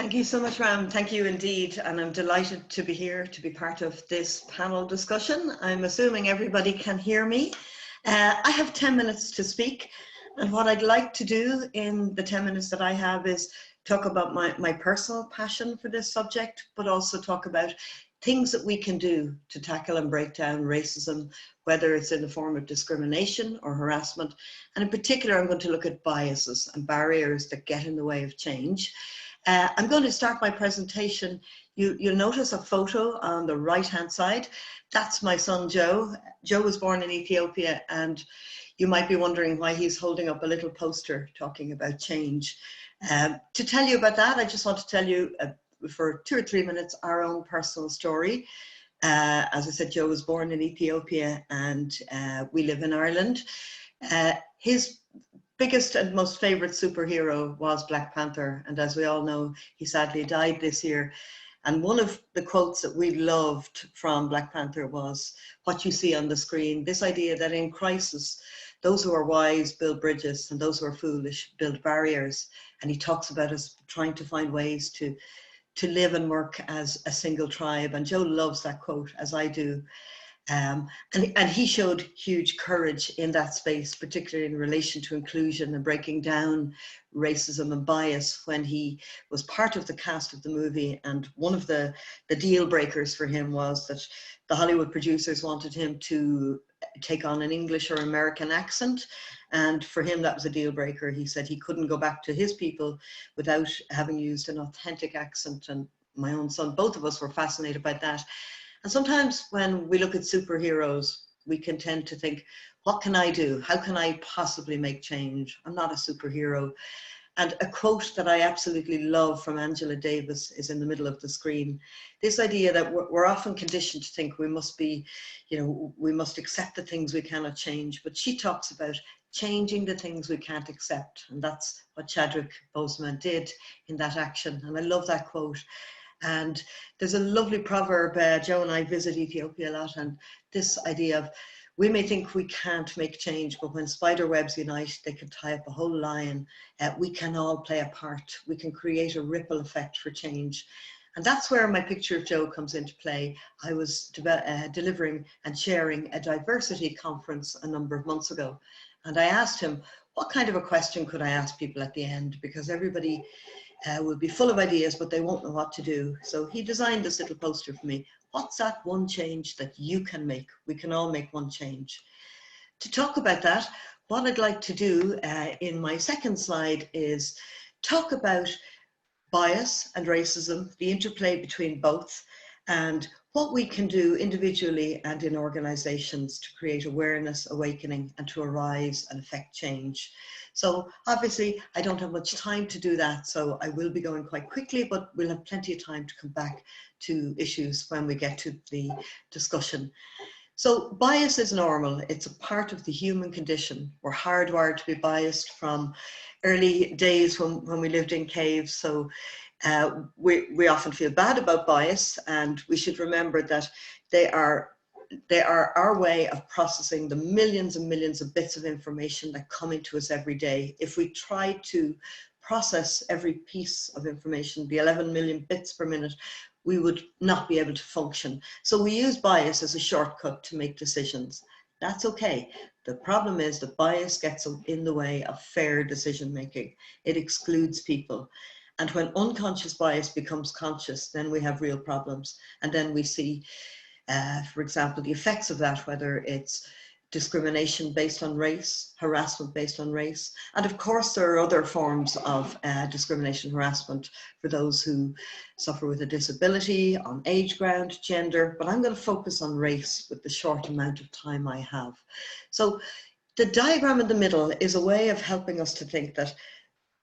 Thank you so much, Ram. Thank you indeed. And I'm delighted to be here to be part of this panel discussion. I'm assuming everybody can hear me. I have 10 minutes to speak. And what I'd like to do in the 10 minutes that I have is talk about my personal passion for this subject, but also talk about things that we can do to tackle and break down racism, whether it's in the form of discrimination or harassment. And in particular, I'm going to look at biases and barriers that get in the way of change. I'm going to start my presentation. You'll notice a photo on the right-hand side. That's my son, Joe. Joe was born in Ethiopia, and you might be wondering why he's holding up a little poster talking about change. To tell you about that, I just want to tell you for 2 or 3 minutes our own personal story. As I said, Joe was born in Ethiopia, and we live in Ireland. His biggest and most favorite superhero was Black Panther, and as we all know, he sadly died this year. And one of the quotes that we loved from Black Panther was what you see on the screen, this idea that in crisis, those who are wise build bridges and those who are foolish build barriers. And he talks about us trying to find ways to live and work as a single tribe. And Joe loves that quote, as I do. And he showed huge courage in that space, particularly in relation to inclusion and breaking down racism and bias when he was part of the cast of the movie. And one of the deal breakers for him was that the Hollywood producers wanted him to take on an English or American accent. And for him, that was a deal breaker. He said he couldn't go back to his people without having used an authentic accent. And my own son, both of us were fascinated by that. And sometimes when we look at superheroes, we can tend to think, what can I do? How can I possibly make change? I'm not a superhero. And a quote that I absolutely love from Angela Davis is in the middle of the screen. This idea that we're often conditioned to think we must be, we must accept the things we cannot change. But she talks about changing the things we can't accept. And that's what Chadwick Boseman did in that action. And I love that quote. And there's a lovely proverb, Joe and I visit Ethiopia a lot, and this idea of we may think we can't make change, but when spider webs unite, they can tie up a whole lion. We can all play a part. We can create a ripple effect for change. And that's where my picture of Joe comes into play. I was delivering and sharing a diversity conference a number of months ago. And I asked him, what kind of a question could I ask people at the end? Because everybody will be full of ideas, but they won't know what to do. So he designed this little poster for me. What's that one change that you can make? We can all make one change. To talk about that, what I'd like to do in my second slide is talk about bias and racism, the interplay between both, and what we can do individually and in organizations to create awareness, awakening, and to arise and affect change. So obviously I don't have much time to do that, so I will be going quite quickly, but we'll have plenty of time to come back to issues when we get to the discussion. So bias is normal. It's a part of the human condition. We're hardwired to be biased from early days when we lived in caves. So we often feel bad about bias, and we should remember that they are our way of processing the millions and millions of bits of information that come into us every day. If we try to process every piece of information, the 11 million bits per minute, we would not be able to function. So we use bias as a shortcut to make decisions. That's okay. The problem is that bias gets in the way of fair decision making. It excludes people. And when unconscious bias becomes conscious, then we have real problems. And then we see, for example, the effects of that, whether it's discrimination based on race, harassment based on race. And of course, there are other forms of discrimination, harassment for those who suffer with a disability, on age ground, gender, but I'm going to focus on race with the short amount of time I have. So the diagram in the middle is a way of helping us to think that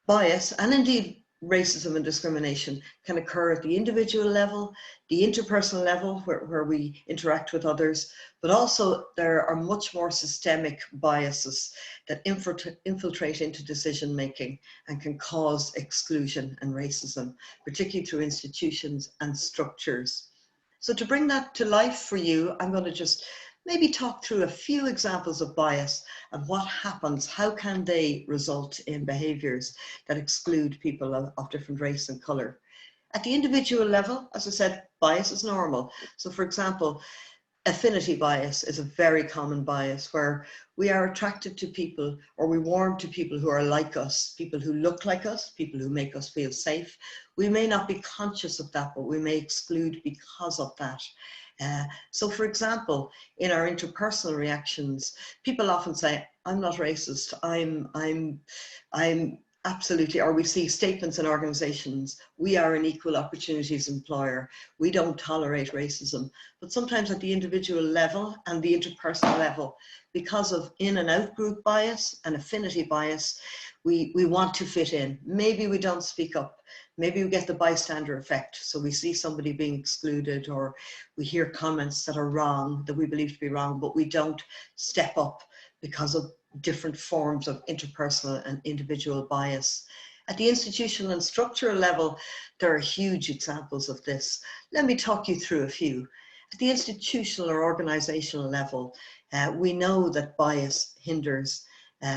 bias, and indeed racism and discrimination, can occur at the individual level, the interpersonal level where we interact with others, but also there are much more systemic biases that infiltrate into decision making and can cause exclusion and racism, particularly through institutions and structures. So to bring that to life for you, I'm going to just maybe talk through a few examples of bias and what happens, how can they result in behaviors that exclude people of different race and color. At the individual level, as I said, bias is normal. So for example, affinity bias is a very common bias where we are attracted to people, or we warm to people who are like us, people who look like us, people who make us feel safe. We may not be conscious of that, but we may exclude because of that. So for example, in our interpersonal reactions, people often say, I'm not racist, I'm absolutely, or we see statements in organizations, we are an equal opportunities employer, we don't tolerate racism. But sometimes at the individual level and the interpersonal level, because of in and out group bias and affinity bias, we want to fit in. Maybe we don't speak up. Maybe we get the bystander effect. So we see somebody being excluded, or we hear comments that are wrong, that we believe to be wrong, but we don't step up because of different forms of interpersonal and individual bias. At the institutional and structural level, there are huge examples of this. Let me talk you through a few. At the institutional or organizational level, we know that bias hinders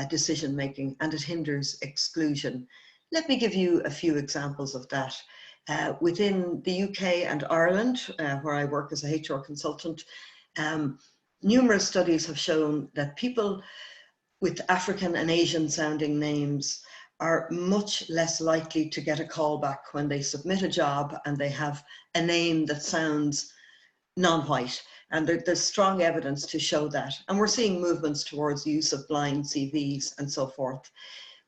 decision-making, and it hinders exclusion. Let me give you a few examples of that. Within the UK and Ireland, where I work as a HR consultant, numerous studies have shown that people with African and Asian sounding names are much less likely to get a call back when they submit a job and they have a name that sounds non-white. And there's strong evidence to show that. And we're seeing movements towards the use of blind CVs and so forth.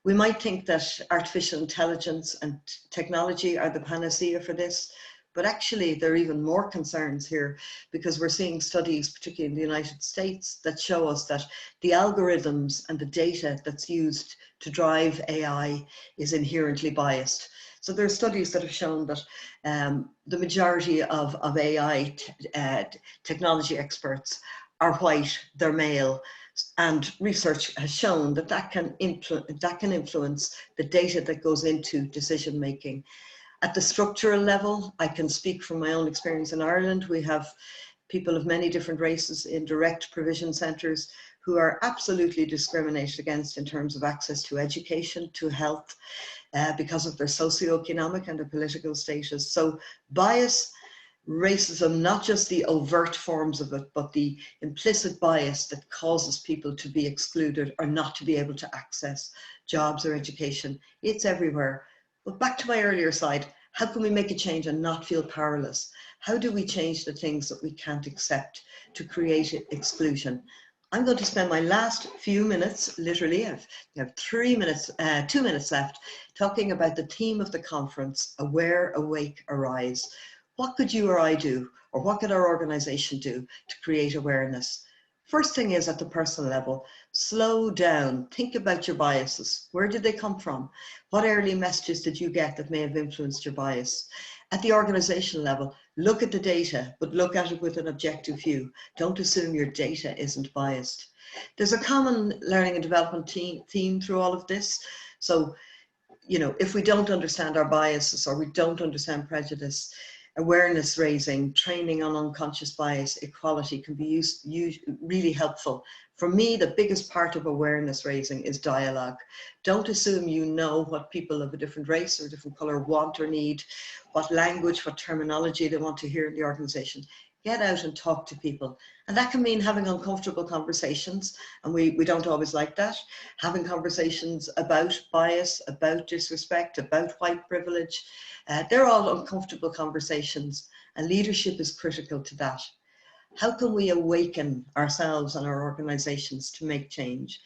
We might think that artificial intelligence and technology are the panacea for this, but actually there are even more concerns here, because we're seeing studies, particularly in the United States, that show us that the algorithms and the data that's used to drive AI is inherently biased. So there are studies that have shown that the majority of AI technology experts are white, they're male, and research has shown that that can influence the data that goes into decision making. At the structural level, I can speak from my own experience in Ireland. We have people of many different races in direct provision centres who are absolutely discriminated against in terms of access to education, to health, because of their socioeconomic and their political status. So bias, racism, not just the overt forms of it, but the implicit bias that causes people to be excluded or not to be able to access jobs or education, it's everywhere. But back to my earlier slide, how can we make a change and not feel powerless? How do we change the things that we can't accept to create exclusion? I'm going to spend my last few minutes, literally, I have 2 minutes left, talking about the theme of the conference, Aware, Awake, Arise. What could you or I do, or what could our organization do to create awareness? First thing is, at the personal level, slow down, think about your biases. Where did they come from? What early messages did you get that may have influenced your bias? At the organizational level, look at the data, but look at it with an objective view. Don't assume your data isn't biased. There's a common learning and development theme through all of this. So, you know, if we don't understand our biases, or we don't understand prejudice, awareness raising, training on unconscious bias, equality can be really helpful. For me, the biggest part of awareness raising is dialogue. Don't assume you know what people of a different race or different color want or need, what language, what terminology they want to hear in the organization. Get out and talk to people. And that can mean having uncomfortable conversations, and we don't always like that. Having conversations about bias, about disrespect, about white privilege. They're all uncomfortable conversations, and leadership is critical to that. How can we awaken ourselves and our organizations to make change?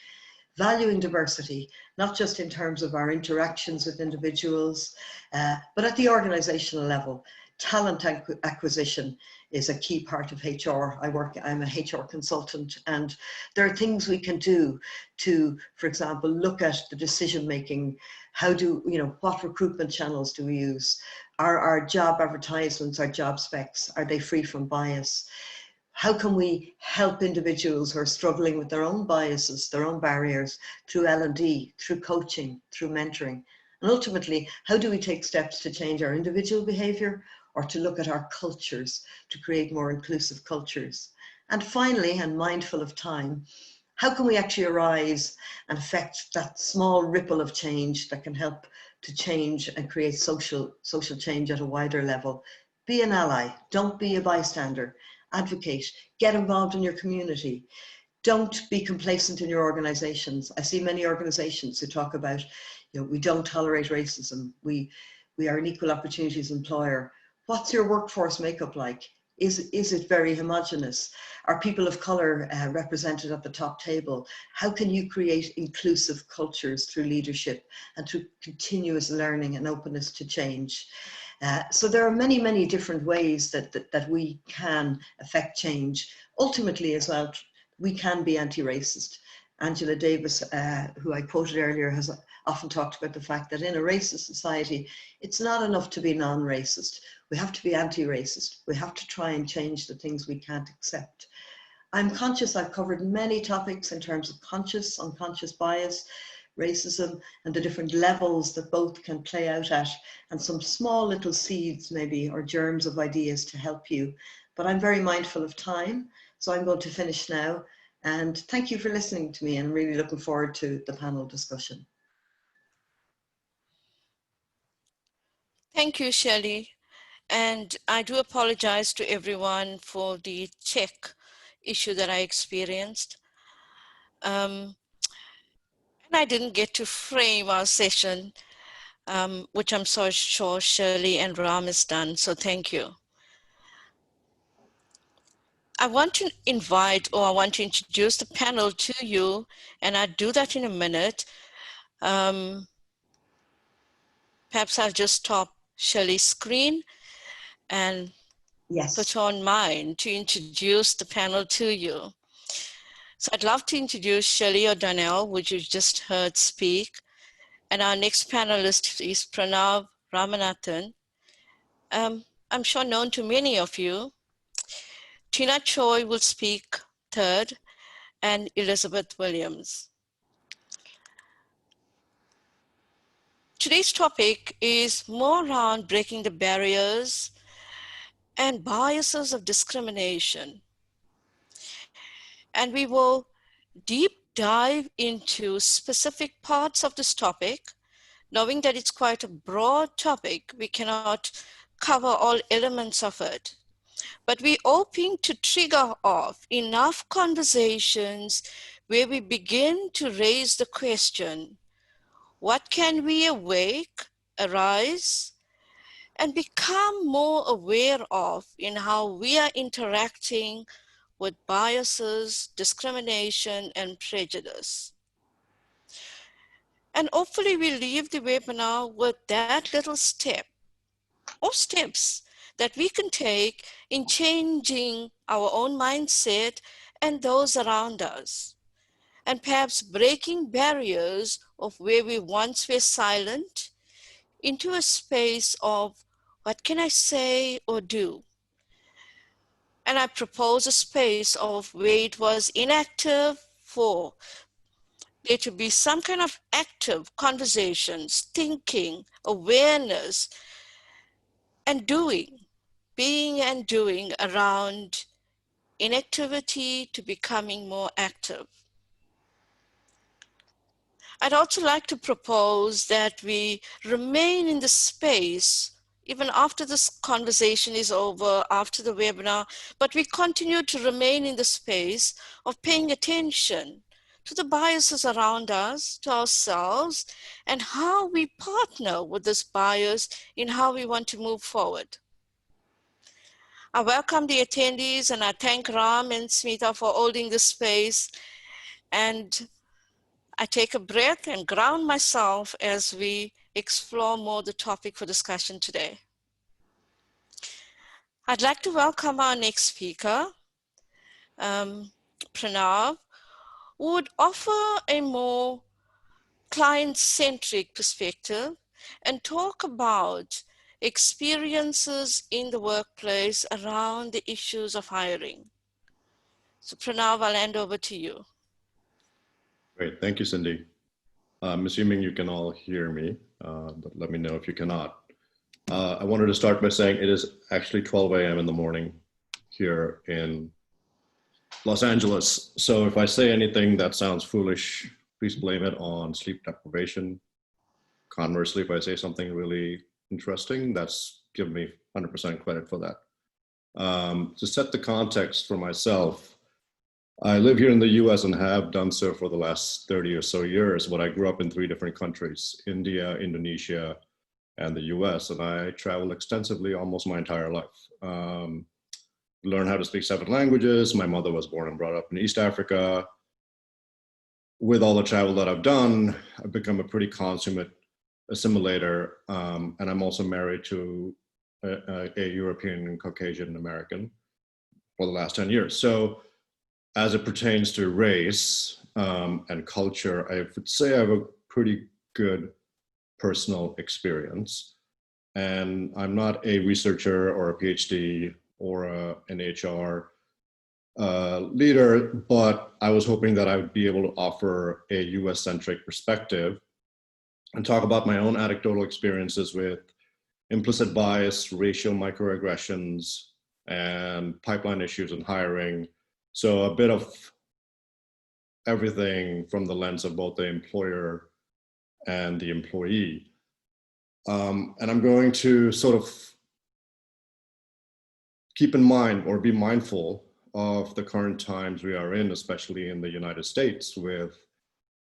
Valuing diversity, not just in terms of our interactions with individuals, but at the organizational level. Talent acquisition is a key part of HR. I'm a HR consultant, and there are things we can do to, for example, look at the decision making. What recruitment channels do we use? Are our job advertisements, our job specs, are they free from bias? How can we help individuals who are struggling with their own biases, their own barriers, through L&D, through coaching, through mentoring? And ultimately, how do we take steps to change our individual behavior, or to look at our cultures to create more inclusive cultures? And finally, and mindful of time, How can we actually arise and affect that small ripple of change that can help to change and create social change at a wider level? Be an ally, don't be a bystander, advocate, get involved in your community. Don't be complacent in your organizations. I see many organizations who talk about, we don't tolerate racism. We are an equal opportunities employer. What's your workforce makeup like? Is it very homogenous? Are people of color represented at the top table? How can you create inclusive cultures through leadership and through continuous learning and openness to change? So there are many, many different ways that we can affect change. Ultimately as well, we can be anti-racist. Angela Davis, who I quoted earlier, has often talked about the fact that in a racist society, it's not enough to be non-racist. We have to be anti-racist. We have to try and change the things we can't accept. I'm conscious I've covered many topics in terms of conscious, unconscious bias, racism, and the different levels that both can play out at, and some small little seeds maybe, or germs of ideas to help you. But I'm very mindful of time, so I'm going to finish now. And thank you for listening to me, and I'm really looking forward to the panel discussion. Thank you, Shelley. And I do apologize to everyone for the tech issue that I experienced. And I didn't get to frame our session, which I'm so sure Shirley and Ram has done, so thank you. I want to introduce the panel to you, and I'll do that in a minute. Perhaps I'll just stop Shirley's screen and put on mine to introduce the panel to you. So I'd love to introduce Sile O'Donnell, which you just heard speak. And our next panelist is Pranav Ramanathan. I'm sure known to many of you. Tina Choi will speak third, and Elizabeth Williams. Today's topic is more around breaking the barriers and biases of discrimination. And we will deep dive into specific parts of this topic, knowing that it's quite a broad topic. We cannot cover all elements of it. But we're hoping to trigger off enough conversations where we begin to raise the question, what can we arise, and become more aware of in how we are interacting with biases, discrimination, and prejudice. And hopefully we'll leave the webinar with that little step or steps that we can take in changing our own mindset and those around us, and perhaps breaking barriers of where we once were silent into a space of what can I say or do? And I propose a space of where it was inactive for there to be some kind of active conversations, thinking, awareness, and doing, being and doing around inactivity to becoming more active. I'd also like to propose that we remain in the space even after this conversation is over, after the webinar, but we continue to remain in the space of paying attention to the biases around us, to ourselves, and how we partner with this bias in how we want to move forward. I welcome the attendees, and I thank Ram and Smita for holding this space. And I take a breath and ground myself as we explore more the topic for discussion today. I'd like to welcome our next speaker, Pranav, who would offer a more client-centric perspective and talk about experiences in the workplace around the issues of hiring. So Pranav, I'll hand over to you. Great, thank you, Cindy. I'm assuming you can all hear me, but let me know if you cannot. I wanted to start by saying it is actually 12 a.m. in the morning here in Los Angeles. So if I say anything that sounds foolish, please blame it on sleep deprivation. Conversely, if I say something really interesting, that's give me 100% credit for that. To set the context for myself, I live here in the US and have done so for the last 30 or so years, but I grew up in 3 different countries, India, Indonesia, and the US, and I travel extensively almost my entire life. Learned how to speak 7 languages. My mother was born and brought up in East Africa. With all the travel that I've done, I've become a pretty consummate assimilator, and I'm also married to a European Caucasian American for the last 10 years. So as it pertains to race and culture, I would say I have a pretty good personal experience. And I'm not a researcher or a PhD or an HR leader, but I was hoping that I would be able to offer a US-centric perspective and talk about my own anecdotal experiences with implicit bias, racial microaggressions, and pipeline issues in hiring. So a bit of everything from the lens of both the employer and the employee. And I'm going to sort of keep in mind or be mindful of the current times we are in, especially in the United States, with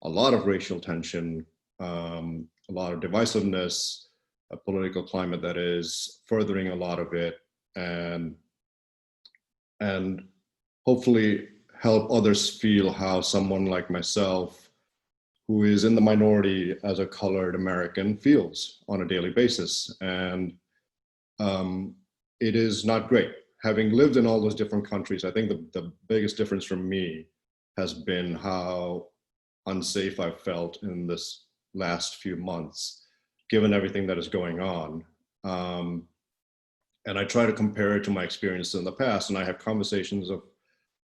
a lot of racial tension, a lot of divisiveness, a political climate that is furthering a lot of it, and hopefully help others feel how someone like myself, who is in the minority as a colored American, feels on a daily basis. And it is not great. Having lived in all those different countries, I think the biggest difference for me has been how unsafe I've felt in this last few months, given everything that is going on. And I try to compare it to my experience in the past, and I have conversations of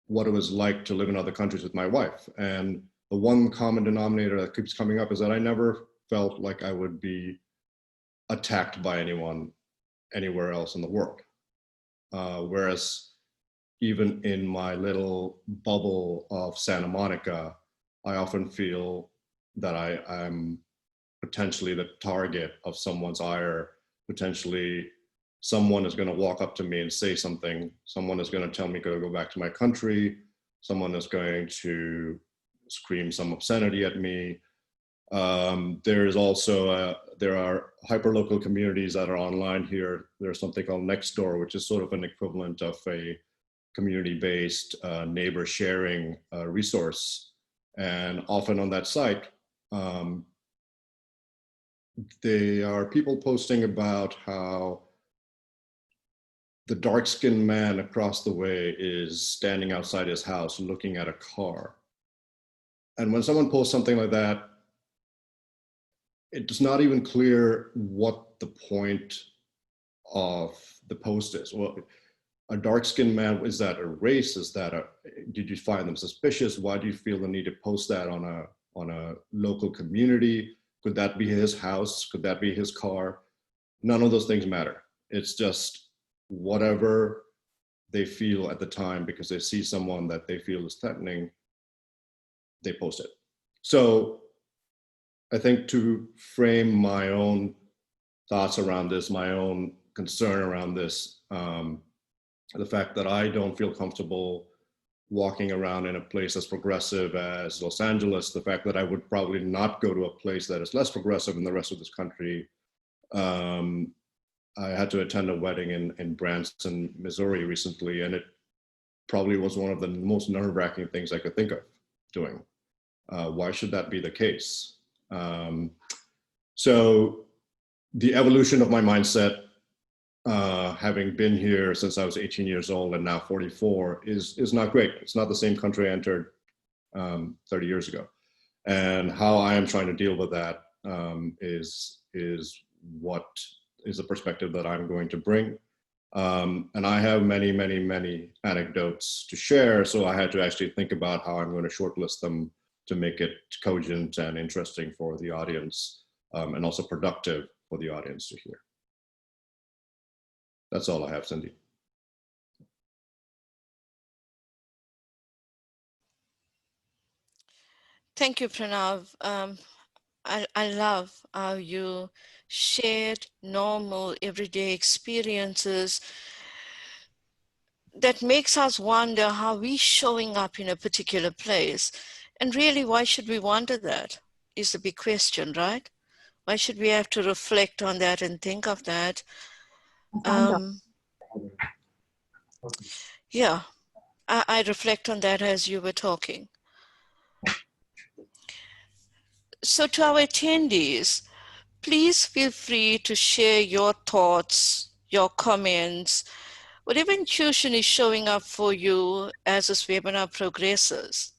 what it was like to live in other countries with my wife. And the one common denominator that keeps coming up is that I never felt like I would be attacked by anyone anywhere else in the world. Whereas even in my little bubble of Santa Monica, I often feel that I'm potentially the target of someone's ire. Potentially someone is going to walk up to me and say something. Someone is going to tell me to go back to my country. Someone is going to scream some obscenity at me. There is also, there are hyperlocal communities that are online here. There's something called Nextdoor, which is sort of an equivalent of a community-based neighbor sharing resource. And often on that site, there are people posting about how the dark-skinned man across the way is standing outside his house looking at a car. And when someone posts something like that, it's not even clear what the point of the post is. Well, a dark-skinned man, is that a race? Is that did you find them suspicious? Why do you feel the need to post that on a local community? Could that be his house? Could that be his car? None of those things matter. It's just whatever they feel at the time because they see someone that they feel is threatening, they post it. So I think to frame my own thoughts around this, my own concern around this, the fact that I don't feel comfortable walking around in a place as progressive as Los Angeles, the fact that I would probably not go to a place that is less progressive in the rest of this country. I had to attend a wedding in Branson, Missouri recently, and it probably was one of the most nerve-wracking things I could think of doing. Why should that be the case? So the evolution of my mindset, having been here since I was 18 years old and now 44, is not great. It's not the same country I entered 30 years ago. And how I am trying to deal with that is what is the perspective that I'm going to bring. And I have many, many, many anecdotes to share. So I had to actually think about how I'm going to shortlist them to make it cogent and interesting for the audience, and also productive for the audience to hear. That's all I have, Cindy. Thank you, Pranav. I love how you shared normal everyday experiences that makes us wonder how we showing up in a particular place. And really, why should we wonder that is the big question, right? Why should we have to reflect on that and think of that? Yeah, I reflect on that as you were talking. So to our attendees, please feel free to share your thoughts, your comments, whatever intuition is showing up for you as this webinar progresses.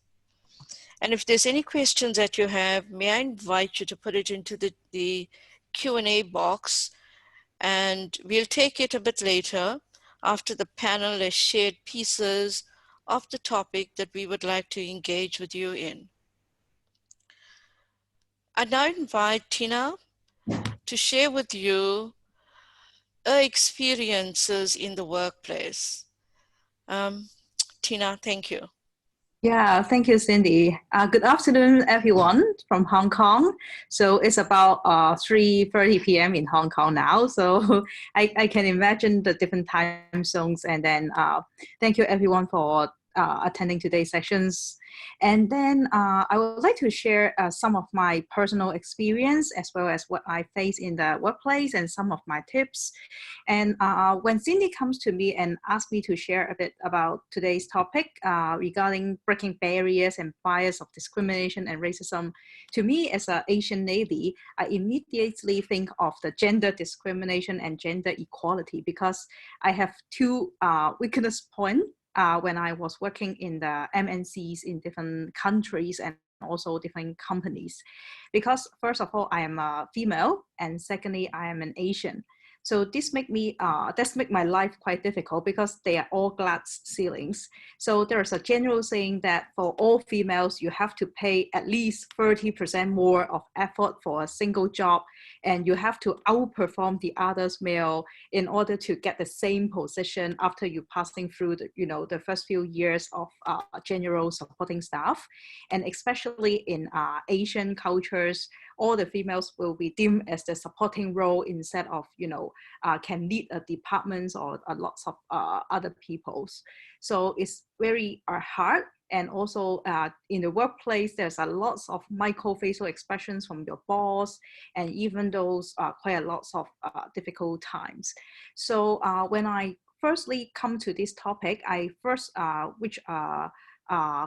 And if there's any questions that you have, may I invite you to put it into the Q&A box, and we'll take it a bit later after the panel has shared pieces of the topic that we would like to engage with you in. I now invite Tina to share with you her experiences in the workplace. Tina, thank you. Yeah, thank you, Cindy. Good afternoon, everyone from Hong Kong. So it's about 3:30 p.m. in Hong Kong now. So I can imagine the different time zones. And then thank you, everyone, for attending today's sessions. And then I would like to share some of my personal experience as well as what I face in the workplace and some of my tips. And when Cindy comes to me and asks me to share a bit about today's topic regarding breaking barriers and bias of discrimination and racism, to me as an Asian lady, I immediately think of the gender discrimination and gender equality because I have two weakness points when I was working in the MNCs in different countries and also different companies. Because first of all, I am a female, and secondly, I am an Asian. So this make my life quite difficult because they are all glass ceilings. So there is a general saying that for all females, you have to pay at least 30% more of effort for a single job, and you have to outperform the others male in order to get the same position after you passing through the first few years of general supporting staff. And especially in Asian cultures, all the females will be deemed as the supporting role instead of, can lead a departments or lots of other peoples. So it's very hard. And also in the workplace, there's a lots of micro-facial expressions from your boss, and even those quite a lots of difficult times. So when I firstly come to this topic, I first, which are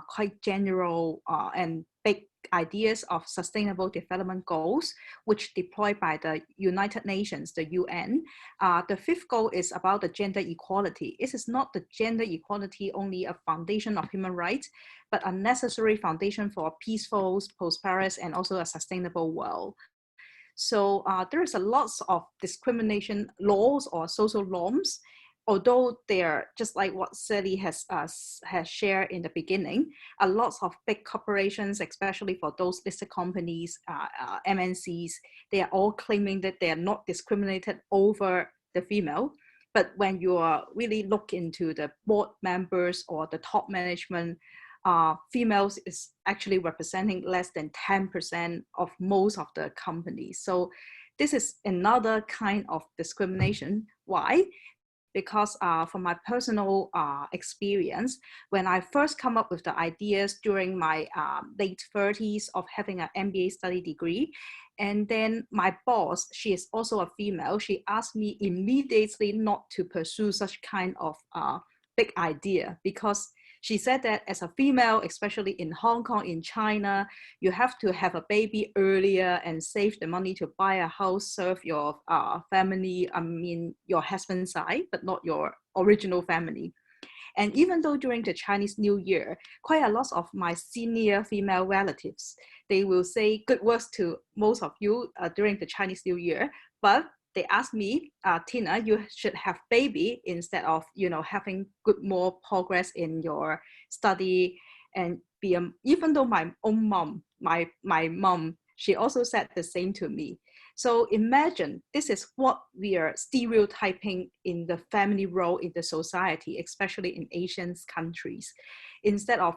quite general and big ideas of sustainable development goals, which deployed by the United Nations, the UN. The fifth goal is about the gender equality. It is not the gender equality only a foundation of human rights, but a necessary foundation for a peaceful, prosperous, and also a sustainable world. So there is a lots of discrimination laws or social norms, although they're just like what Sally has shared in the beginning, a lot of big corporations, especially for those listed companies, MNCs, they are all claiming that they are not discriminated over the female. But when you really look into the board members or the top management, females is actually representing less than 10% of most of the companies. So this is another kind of discrimination. Why? Because from my personal experience, when I first come up with the ideas during my late 30s of having an MBA study degree, and then my boss, she is also a female, she asked me immediately not to pursue such kind of big idea, because she said that as a female, especially in Hong Kong, in China, you have to have a baby earlier and save the money to buy a house, serve your family, your husband's side, but not your original family. And even though during the Chinese New Year, quite a lot of my senior female relatives, they will say good words to most of you during the Chinese New Year, but they asked me, Tina, you should have baby instead of, having more progress in your study. And even though my own mom, my mom, she also said the same to me. So imagine this is what we are stereotyping in the family role in the society, especially in Asian countries. Instead of,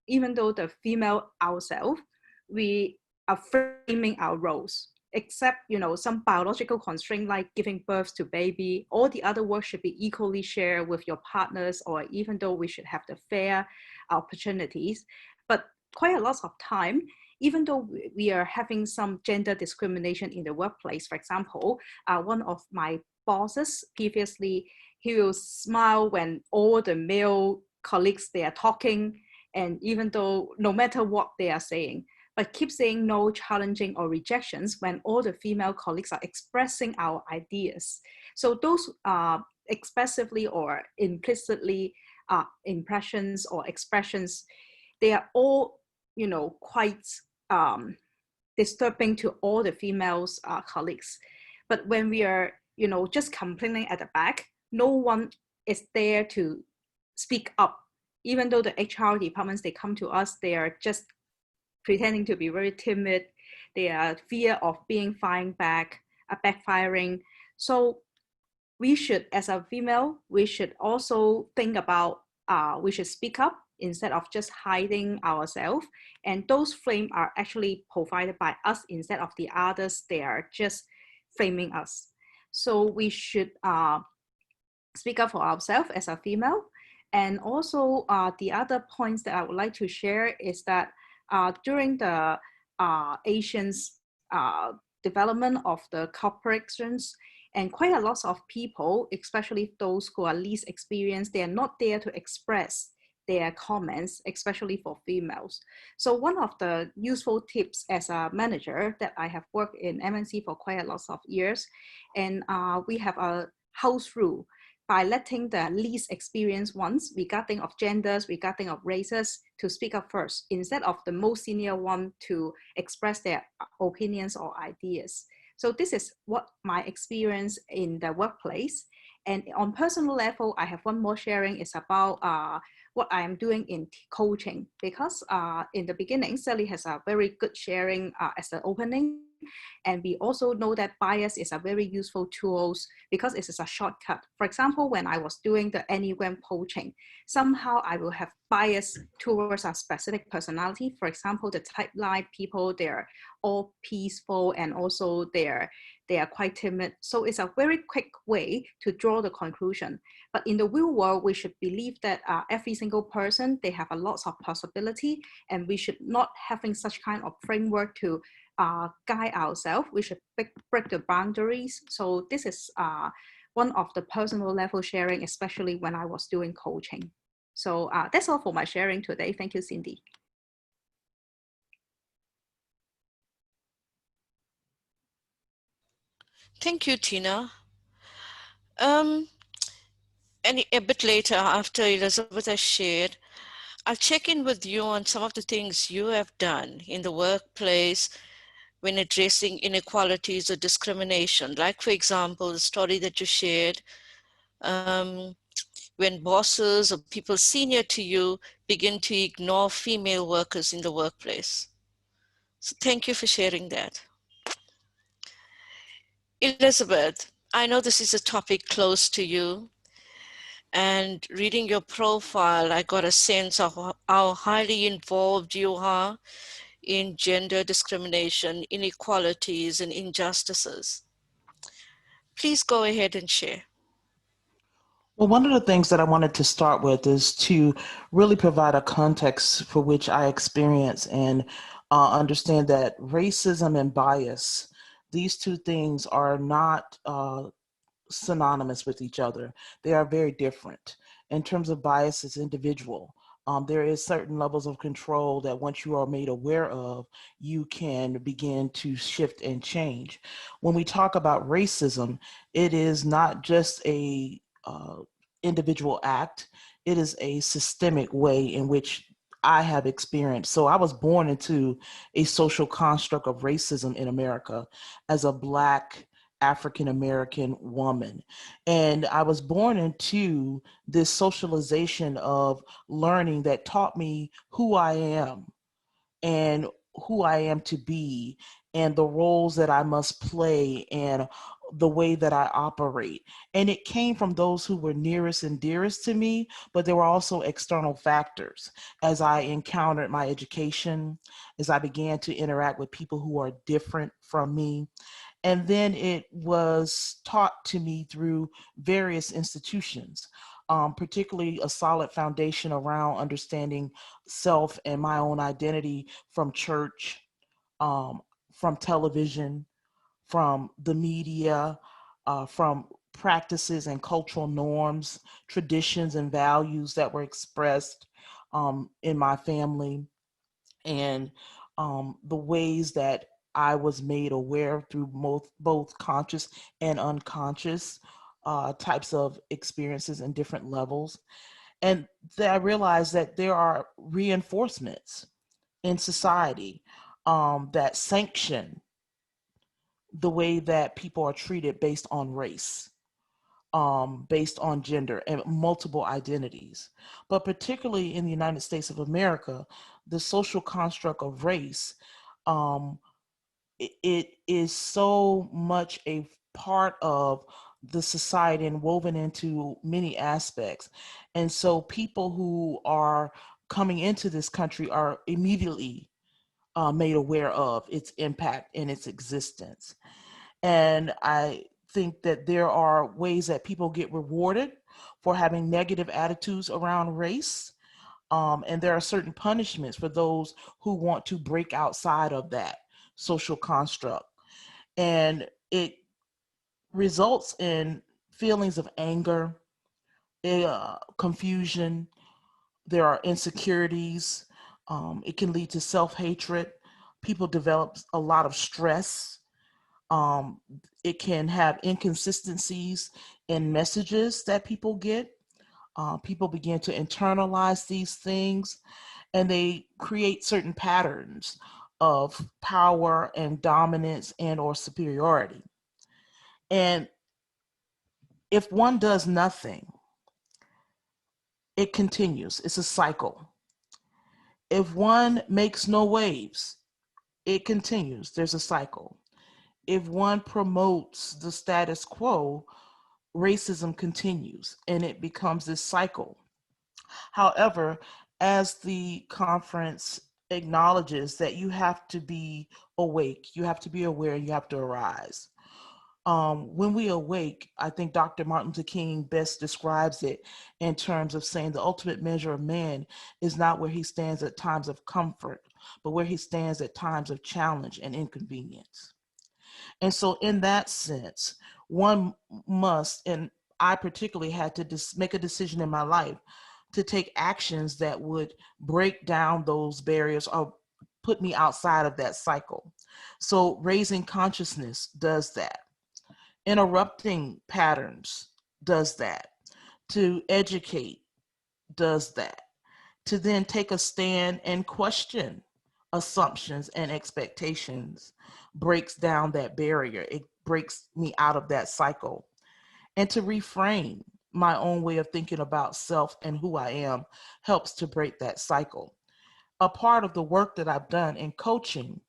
even though the female ourselves, we are framing our roles. Except, some biological constraint like giving birth to baby, all the other work should be equally shared with your partners, or even though we should have the fair opportunities. But quite a lot of time, even though we are having some gender discrimination in the workplace, for example, one of my bosses previously, he will smile when all the male colleagues, they are talking, and even though no matter what they are saying, but keep saying no, challenging, or rejections when all the female colleagues are expressing our ideas. So those expressively or implicitly impressions or expressions, they are all, quite disturbing to all the females colleagues. But when we are, just complaining at the back, no one is there to speak up. Even though the HR departments, they come to us, they are just pretending to be very timid. They are fear of being backfiring. So we should, as a female, we should also think about, we should speak up instead of just hiding ourselves. And those frames are actually provided by us instead of the others. They are just framing us. So we should speak up for ourselves as a female. And also the other points that I would like to share is that during the Asians development of the corporations, and quite a lot of people, especially those who are least experienced, they are not there to express their comments, especially for females. So one of the useful tips as a manager that I have worked in MNC for quite a lot of years, and we have a house rule by letting the least experienced ones regarding of genders, regarding of races, to speak up first, instead of the most senior one to express their opinions or ideas. So this is what my experience in the workplace. And on personal level, I have one more sharing is about what I am doing in coaching, because in the beginning, Sally has a very good sharing as the opening. And we also know that bias is a very useful tool because it is a shortcut. For example, when I was doing the Enneagram coaching, somehow I will have bias towards a specific personality. For example, the type line people, they're all peaceful, and also they are quite timid. So it's a very quick way to draw the conclusion. But in the real world, we should believe that every single person, they have a lot of possibility, and we should not having such kind of framework to guide ourselves. We should break the boundaries. So this is one of the personal level sharing, especially when I was doing coaching. So that's all for my sharing today. Thank you, Cindy. Thank you, Tina. And a bit later, after Elizabeth has shared, I'll check in with you on some of the things you have done in the workplace when addressing inequalities or discrimination. Like, for example, the story that you shared, when bosses or people senior to you begin to ignore female workers in the workplace. So thank you for sharing that. Elizabeth, I know this is a topic close to you, and reading your profile, I got a sense of how highly involved you are in gender discrimination, inequalities, and injustices. Please go ahead and share. Well, one of the things that I wanted to start with is to really provide a context for which I experience and understand that racism and bias, these two things are not synonymous with each other. They are very different. In terms of bias, it's individual. There is certain levels of control that once you are made aware of, you can begin to shift and change. When we talk about racism, it is not just a individual act, it is a systemic way in which I have experienced. So I was born into a social construct of racism in America as a Black African-American woman. And I was born into this socialization of learning that taught me who I am and who I am to be, and the roles that I must play, and the way that I operate. And it came from those who were nearest and dearest to me, but there were also external factors. As I encountered my education, as I began to interact with people who are different from me, and then it was taught to me through various institutions, particularly a solid foundation around understanding self and my own identity from church, from television, from the media, from practices and cultural norms, traditions and values that were expressed in my family, and the ways that I was made aware through both conscious and unconscious types of experiences and different levels. And I realized that there are reinforcements in society that sanction the way that people are treated based on race, based on gender and multiple identities. But particularly in the United States of America, the social construct of race, it is so much a part of the society and woven into many aspects. And so people who are coming into this country are immediately made aware of its impact and its existence. And I think that there are ways that people get rewarded for having negative attitudes around race. And there are certain punishments for those who want to break outside of that social construct. And it results in feelings of anger, confusion. There are insecurities. It can lead to self-hatred. People develop a lot of stress. It can have inconsistencies in messages that people get. People begin to internalize these things, and they create certain patterns of power and dominance and or superiority. And if one does nothing, it continues. It's a cycle. If one makes no waves, it continues. There's a cycle. If one promotes the status quo, racism continues and it becomes this cycle. However, as the conference acknowledges that you have to be awake, you have to be aware, you have to arise. When we awake, I think Dr. Martin Luther King best describes it in terms of saying the ultimate measure of man is not where he stands at times of comfort, but where he stands at times of challenge and inconvenience. And so in that sense, one must, and I particularly had to make a decision in my life to take actions that would break down those barriers or put me outside of that cycle. So raising consciousness does that. Interrupting patterns does that. To educate does that. To then take a stand and question assumptions and expectations breaks down that barrier. It breaks me out of that cycle. And to reframe my own way of thinking about self and who I am helps to break that cycle. A part of the work that I've done in coaching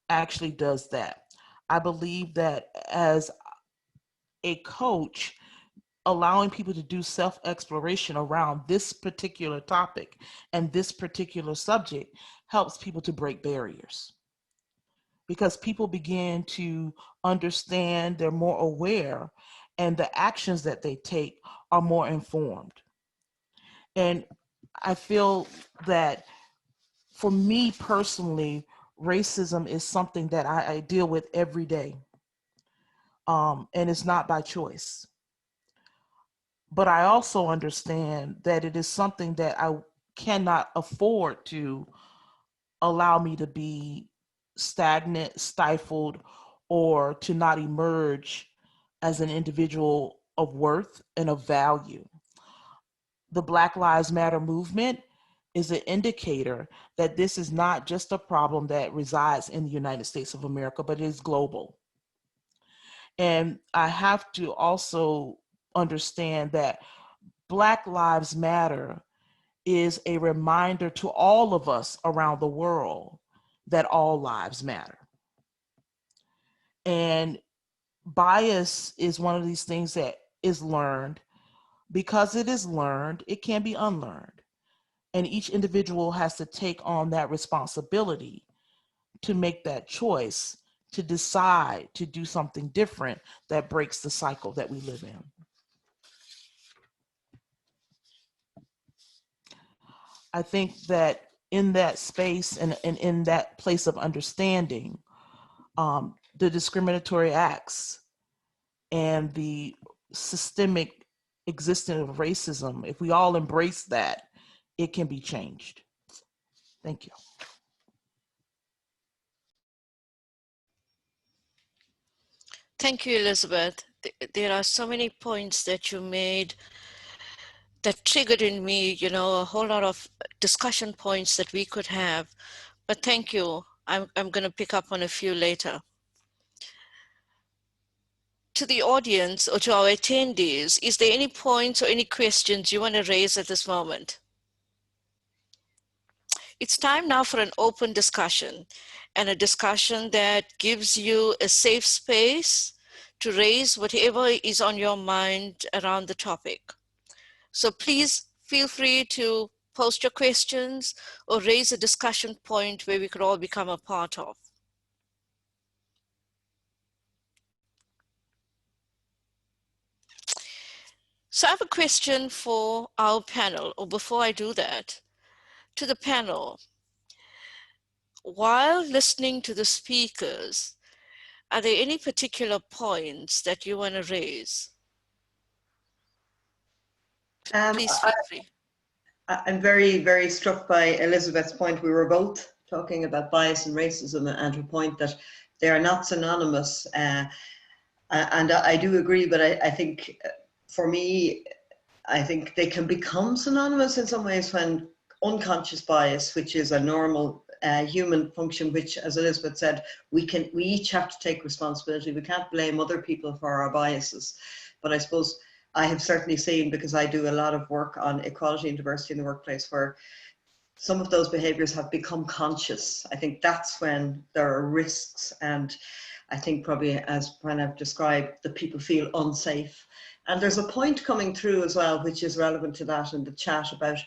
actually does that. I believe that as a coach, allowing people to do self-exploration around this particular topic and this particular subject helps people to break barriers. Because people begin to understand, they're more aware, and the actions that they take are more informed. And I feel that for me personally, racism is something that I deal with every day. And it's not by choice. But I also understand that it is something that I cannot afford to allow me to be stagnant, stifled, or to not emerge as an individual of worth and of value. The Black Lives Matter movement is an indicator that this is not just a problem that resides in the United States of America, but it is global. And I have to also understand that Black Lives Matter is a reminder to all of us around the world that all lives matter. And bias is one of these things that is learned. Because it is learned, it can be unlearned. And each individual has to take on that responsibility to make that choice, to decide to do something different that breaks the cycle that we live in. I think that in that space and in that place of understanding, the discriminatory acts and the systemic existence of racism, if we all embrace that, it can be changed. Thank you. Thank you, Elizabeth. There are so many points that you made that triggered in me, you know, a whole lot of discussion points that we could have. But thank you. I'm going to pick up on a few later. To the audience or to our attendees, is there any points or any questions you want to raise at this moment? It's time now for an open discussion, and a discussion that gives you a safe space to raise whatever is on your mind around the topic. So please feel free to post your questions or raise a discussion point where we could all become a part of. So I have a question for our panel, or before I do that, to the panel. While listening to the speakers, are there any particular points that you want to raise? Please feel free. I'm very, very struck by Elizabeth's point. We were both talking about bias and racism, and her point that they are not synonymous. And I do agree, but I think for me, I think they can become synonymous in some ways when unconscious bias, which is a normal human function, which, as Elizabeth said, we each have to take responsibility. We can't blame other people for our biases. But I suppose I have certainly seen, because I do a lot of work on equality and diversity in the workplace, where some of those behaviors have become conscious. I think that's when there are risks, and I think probably, as Pranav described, that people feel unsafe. And there's a point coming through as well, which is relevant to that in the chat about,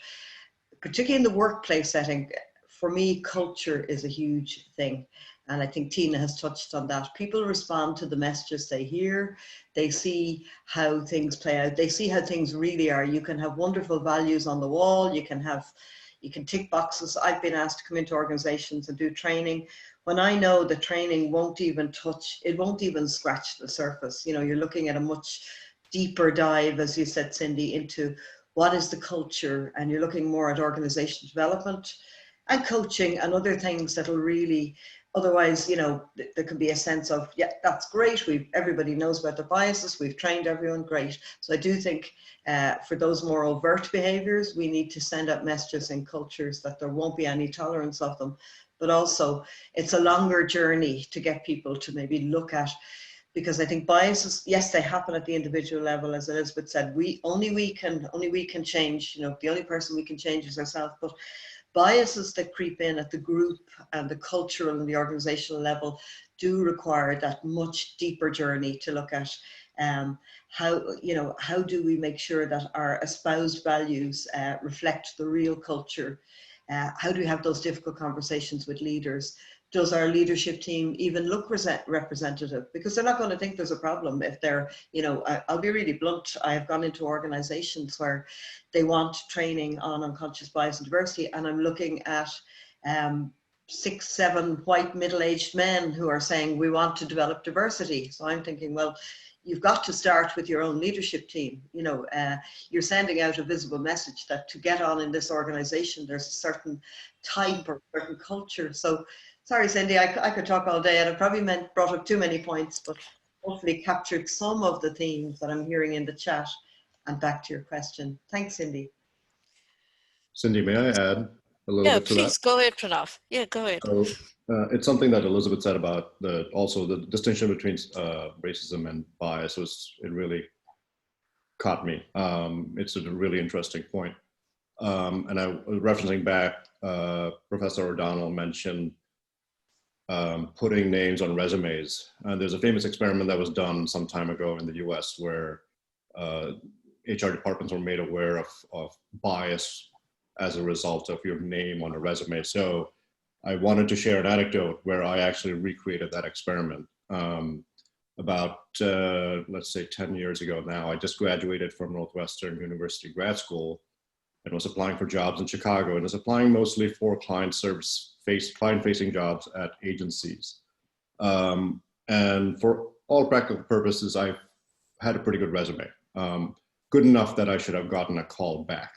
particularly in the workplace setting, for me, culture is a huge thing. And I think Tina has touched on that. People respond to the messages they hear. They see how things play out. They see how things really are. You can have wonderful values on the wall. You can tick boxes. I've been asked to come into organizations and do training when I know the training won't even touch, it won't even scratch the surface. You know, you're looking at a much deeper dive, as you said, Cindy, into what is the culture, and you're looking more at organizational development and coaching and other things that'll really, otherwise, you know, there can be a sense of, yeah, that's great. Everybody knows about the biases. We've trained everyone, great. So I do think for those more overt behaviors, we need to send out messages in cultures that there won't be any tolerance of them. But also it's a longer journey to get people to maybe look at, because I think biases, yes, they happen at the individual level, as Elizabeth said. Only we can change. You know, the only person we can change is ourselves. But biases that creep in at the group and the cultural and the organizational level do require that much deeper journey to look at how do we make sure that our espoused values reflect the real culture. How do we have those difficult conversations with leaders? Does our leadership team even look representative? Because they're not going to think there's a problem if they're, you know, I'll be really blunt. I have gone into organizations where they want training on unconscious bias and diversity, and I'm looking at 6, 7 white middle-aged men who are saying we want to develop diversity. So I'm thinking, well, you've got to start with your own leadership team. You know, you're sending out a visible message that to get on in this organization, there's a certain type or certain culture. So, sorry, Cindy, I could talk all day, and I probably brought up too many points, but hopefully captured some of the themes that I'm hearing in the chat. And back to your question. Thanks, Cindy. Cindy, may I add a little bit to that? Yeah, please go ahead, Pranav. Yeah, go ahead. So, it's something that Elizabeth said about also the distinction between racism and bias. It really caught me. It's a really interesting point. And I was referencing back, Professor O'Donnell mentioned putting names on resumes. There's a famous experiment that was done some time ago in the US where HR departments were made aware of bias as a result of your name on a resume. So I wanted to share an anecdote where I actually recreated that experiment. About, let's say 10 years ago now, I just graduated from Northwestern University grad school and was applying for jobs in Chicago, and was applying mostly for client-facing jobs at agencies. And for all practical purposes, I had a pretty good resume. Good enough that I should have gotten a call back.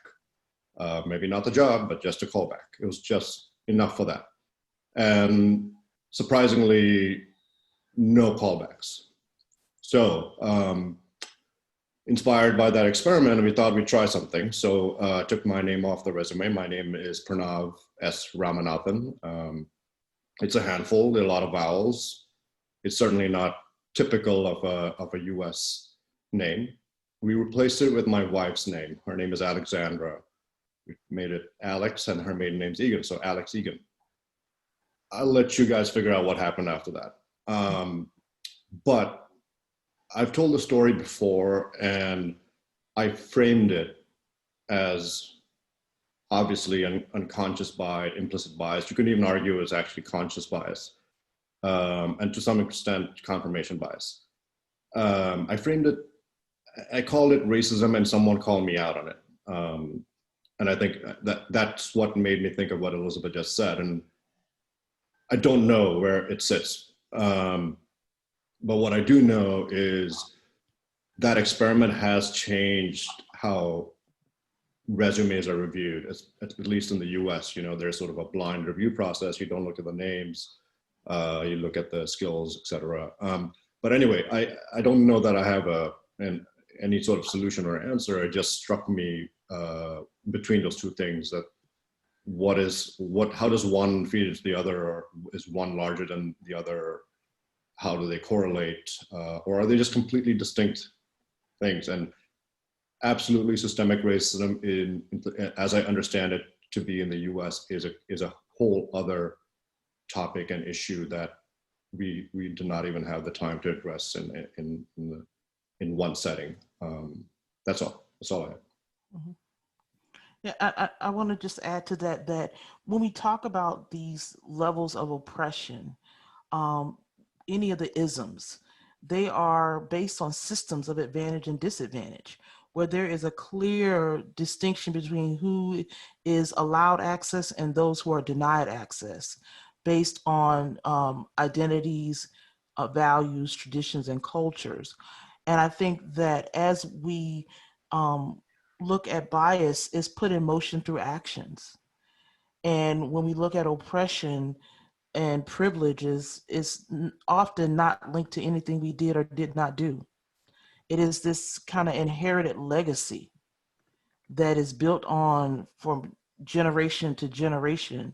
Maybe not the job, but just a call back. It was just enough for that. And surprisingly, no callbacks. So inspired by that experiment, we thought we'd try something. So I took my name off the resume. My name is Pranav S. Ramanathan. It's a handful, there are a lot of vowels. It's certainly not typical of a US name. We replaced it with my wife's name. Her name is Alexandra. We made it Alex, and her maiden name's Egan, so Alex Egan. I'll let you guys figure out what happened after that. But I've told the story before, and I framed it as obviously an unconscious bias, implicit bias. You could even argue it's actually conscious bias, and to some extent, confirmation bias. I framed it, I called it racism, and someone called me out on it. And I think that's what made me think of what Elizabeth just said. And I don't know where it sits. But what I do know is that experiment has changed how resumes are reviewed, at least in the US. You know, there's sort of a blind review process. You don't look at the names, you look at the skills, etc. But anyway, I don't know that I have any sort of solution or answer. It just struck me between those two things, that how does one feed into the other, or is one larger than the other? How do they correlate, or are they just completely distinct things? And absolutely, systemic racism, as I understand it to be in the US, is a whole other topic and issue that we do not even have the time to address in one setting. That's all I have. Mm-hmm. Yeah, I want to just add to that when we talk about these levels of oppression, any of the isms, they are based on systems of advantage and disadvantage, where there is a clear distinction between who is allowed access and those who are denied access, based on identities, values, traditions, and cultures. And I think that as we look at bias, is put in motion through actions. And when we look at oppression and privileges, is often not linked to anything we did or did not do. It is this kind of inherited legacy that is built on from generation to generation.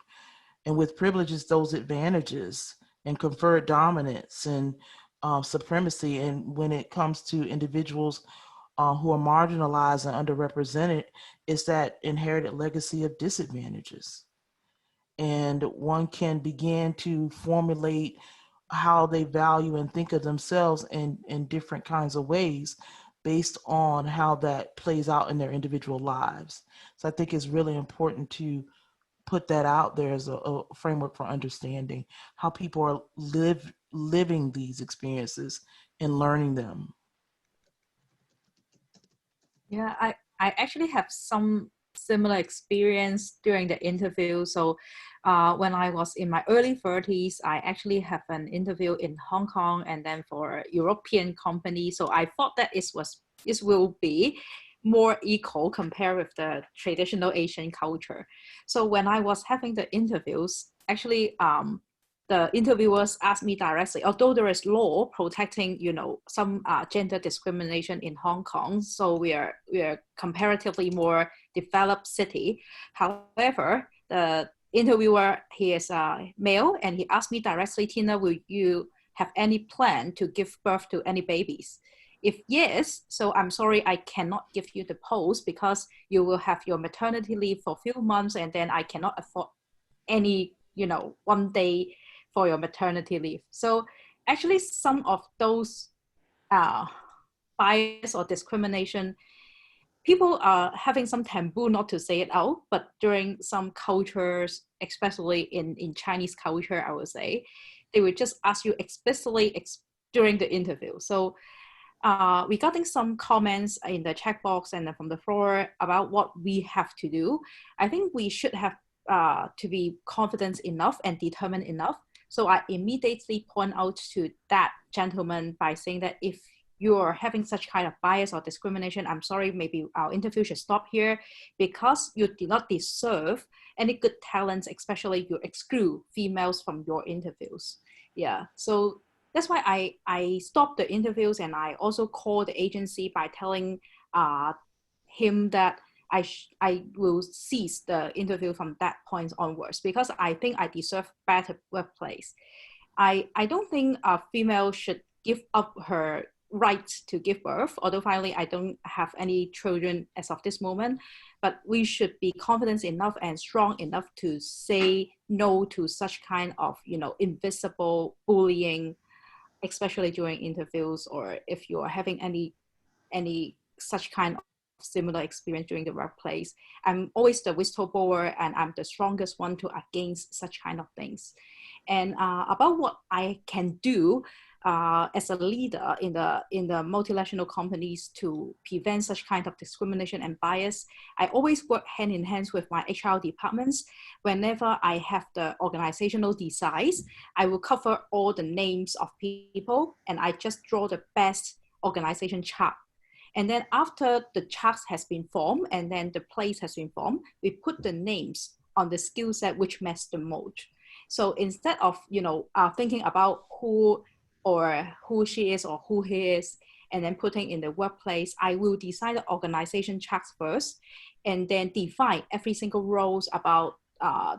And with privileges, those advantages and conferred dominance and supremacy. And when it comes to individuals who are marginalized and underrepresented, it's that inherited legacy of disadvantages. And one can begin to formulate how they value and think of themselves in different kinds of ways based on how that plays out in their individual lives. So I think it's really important to put that out there as a framework for understanding how people are living these experiences and learning them. Yeah, I actually have some similar experience during the interview. So when I was in my early 30s, I actually have an interview in Hong Kong and then for a European company. So I thought that it will be more equal compared with the traditional Asian culture. So when I was having the interviews, actually the interviewers asked me directly, although there is law protecting, some gender discrimination in Hong Kong, so we are comparatively more developed city. However, the interviewer, he is a male, and he asked me directly, Tina, will you have any plan to give birth to any babies? If yes, so I'm sorry, I cannot give you the post because you will have your maternity leave for a few months, and then I cannot afford any, 1 day for your maternity leave. So actually some of those bias or discrimination, people are having some taboo not to say it out, but during some cultures, especially in Chinese culture, I would say, they would just ask you explicitly during the interview. So we getting some comments in the chat box and then from the floor about what we have to do. I think we should have to be confident enough and determined enough. So I immediately point out to that gentleman by saying that if you're having such kind of bias or discrimination, I'm sorry, maybe our interview should stop here because you did not deserve any good talents, especially you exclude females from your interviews. Yeah, so that's why I stopped the interviews, and I also called the agency by telling him that I will cease the interview from that point onwards because I think I deserve better workplace. I don't think a female should give up her right to give birth, although finally I don't have any children as of this moment, but we should be confident enough and strong enough to say no to such kind of, invisible bullying, especially during interviews, or if you are having any such kind of similar experience during the workplace. I'm always the whistleblower, and I'm the strongest one to against such kind of things. And about what I can do as a leader in the multinational companies to prevent such kind of discrimination and bias, I always work hand in hand with my HR departments. Whenever I have the organizational designs, I will cover all the names of people, and I just draw the best organization chart. And then after the chart has been formed and then the place has been formed, we put the names on the skill set which match the most. So instead of thinking about who she is or who he is, and then putting in the workplace, I will design the organization charts first, and then define every single roles about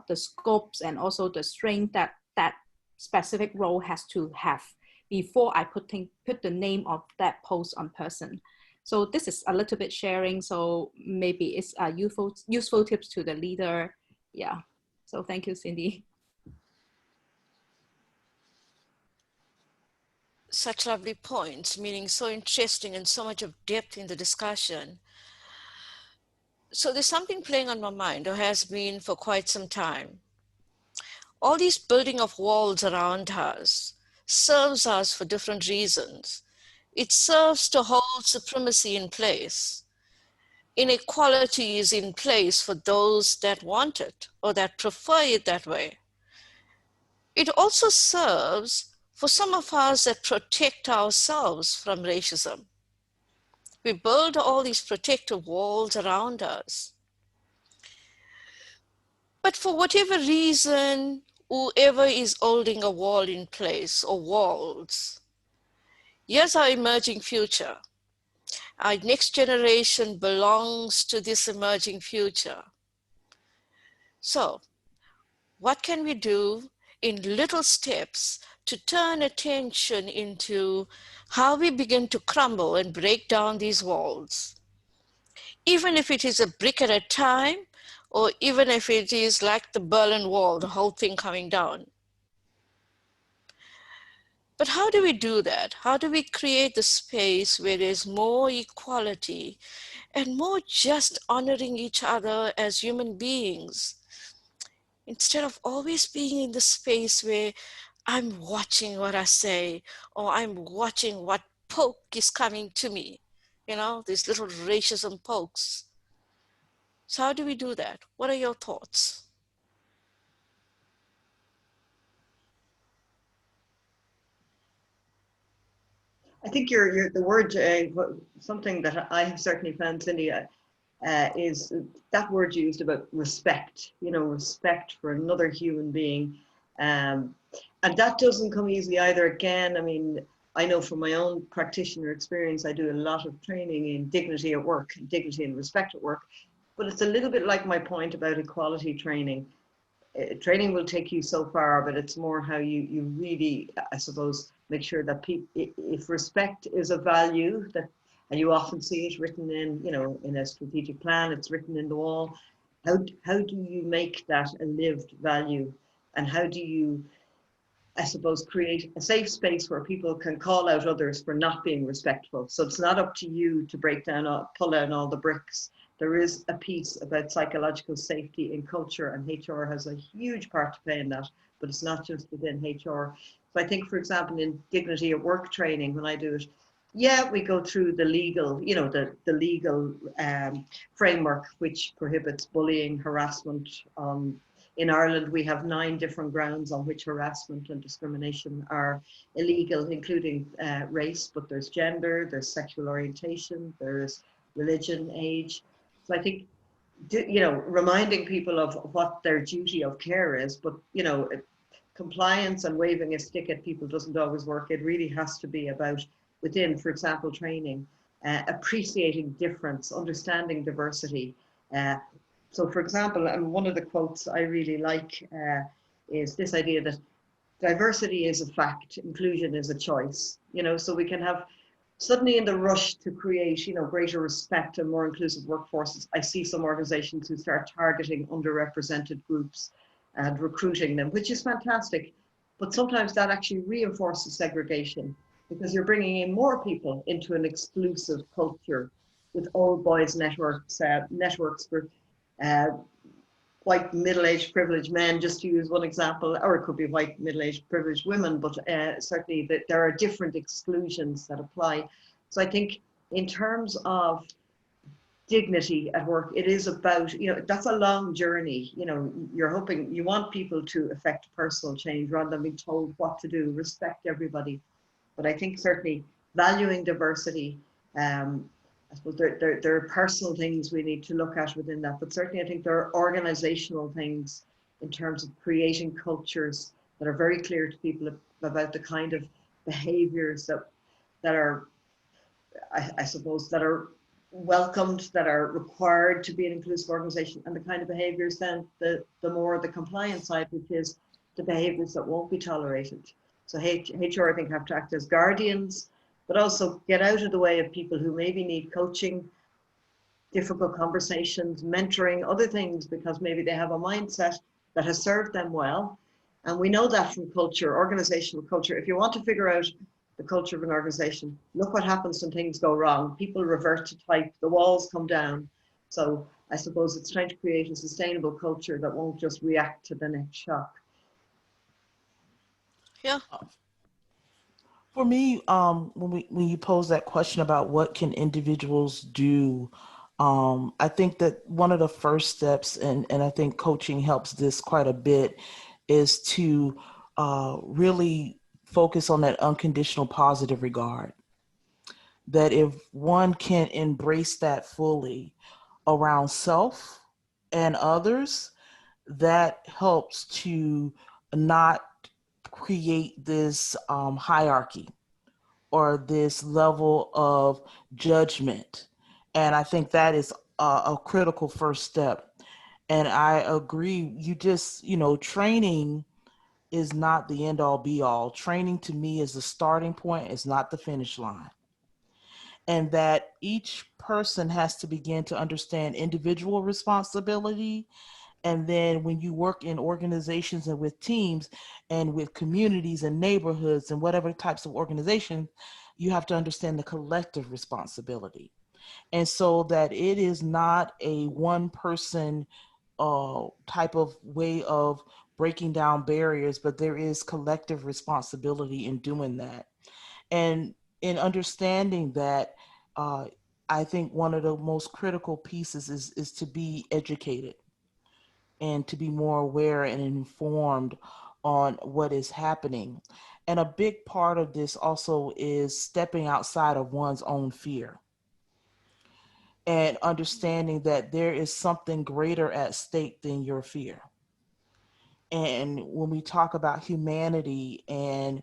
the scopes and also the strength that specific role has to have before I put the name of that post on person. So this is a little bit sharing. So maybe it's useful tips to the leader. Yeah. So thank you, Cindy. Such lovely points, meaning so interesting and so much of depth in the discussion. So there's something playing on my mind, or has been for quite some time. All these building of walls around us serves us for different reasons. It serves to hold supremacy in place. Inequality is in place for those that want it or that prefer it that way. It also serves for some of us that protect ourselves from racism. We build all these protective walls around us. But for whatever reason, whoever is holding a wall in place or walls, here's our emerging future. Our next generation belongs to this emerging future. So, what can we do in little steps to turn attention into how we begin to crumble and break down these walls? Even if it is a brick at a time, or even if it is like the Berlin Wall, the whole thing coming down. But how do we do that? How do we create the space where there's more equality and more just honoring each other as human beings, instead of always being in the space where I'm watching what I say, or I'm watching what poke is coming to me, these little racism pokes. So how do we do that? What are your thoughts? I think the word, something that I have certainly found, Cindy, is that word used about respect, respect for another human being. And that doesn't come easily either. Again, I mean, I know from my own practitioner experience, I do a lot of training in dignity at work, dignity and respect at work, but it's a little bit like my point about equality training. Training will take you so far, but it's more how you really, I suppose, make sure that people, if respect is a value that, and you often see it written in, in a strategic plan, it's written in the wall. How do you make that a lived value, and how do you I suppose, create a safe space where people can call out others for not being respectful. So it's not up to you to pull down all the bricks. There is a piece about psychological safety in culture, and HR has a huge part to play in that, but it's not just within HR. So I think, for example, in dignity at work training, when I do it, yeah, we go through the legal, the legal framework, which prohibits bullying, harassment. In Ireland, we have 9 different grounds on which harassment and discrimination are illegal, including race, but there's gender, there's sexual orientation, there's religion, age. So I think, reminding people of what their duty of care is, but, compliance and waving a stick at people doesn't always work. It really has to be about within, for example, training, appreciating difference, understanding diversity. So, for example, and one of the quotes I really like is this idea that diversity is a fact, inclusion is a choice. So we can have suddenly in the rush to create, greater respect and more inclusive workforces. I see some organizations who start targeting underrepresented groups and recruiting them, which is fantastic. But sometimes that actually reinforces segregation because you're bringing in more people into an exclusive culture with old boys networks for white middle-aged privileged men, just to use one example, or it could be white middle-aged privileged women, but certainly there are different exclusions that apply. So I think in terms of dignity at work, it is about, that's a long journey. You want people to affect personal change rather than being told what to do, respect everybody. But I think certainly valuing diversity, I suppose there are personal things we need to look at within that, but certainly I think there are organizational things in terms of creating cultures that are very clear to people about the kind of behaviors that are, I suppose, that are welcomed, that are required to be an inclusive organization, and the kind of behaviors then the more the compliance side, which is the behaviors that won't be tolerated. So HR, I think, have to act as guardians, but also get out of the way of people who maybe need coaching, difficult conversations, mentoring, other things, because maybe they have a mindset that has served them well. And we know that from culture, organizational culture. If you want to figure out the culture of an organization, look what happens when things go wrong. People revert to type, the walls come down. So I suppose it's trying to create a sustainable culture that won't just react to the next shock. Yeah. For me, when you pose that question about what can individuals do, I think that one of the first steps, and I think coaching helps this quite a bit, is to really focus on that unconditional positive regard. That if one can embrace that fully around self and others, that helps to not create this hierarchy or this level of judgment. And I think that is a critical first step. And I agree, training is not the end all be all. Training to me is the starting point, it's not the finish line. And that each person has to begin to understand individual responsibility. And then when you work in organizations and with teams and with communities and neighborhoods and whatever types of organization, you have to understand the collective responsibility. And so that it is not a one person type of way of breaking down barriers, but there is collective responsibility in doing that. And in understanding that, I think one of the most critical pieces is to be educated and to be more aware and informed on what is happening. And a big part of this also is stepping outside of one's own fear and understanding that there is something greater at stake than your fear. And when we talk about humanity and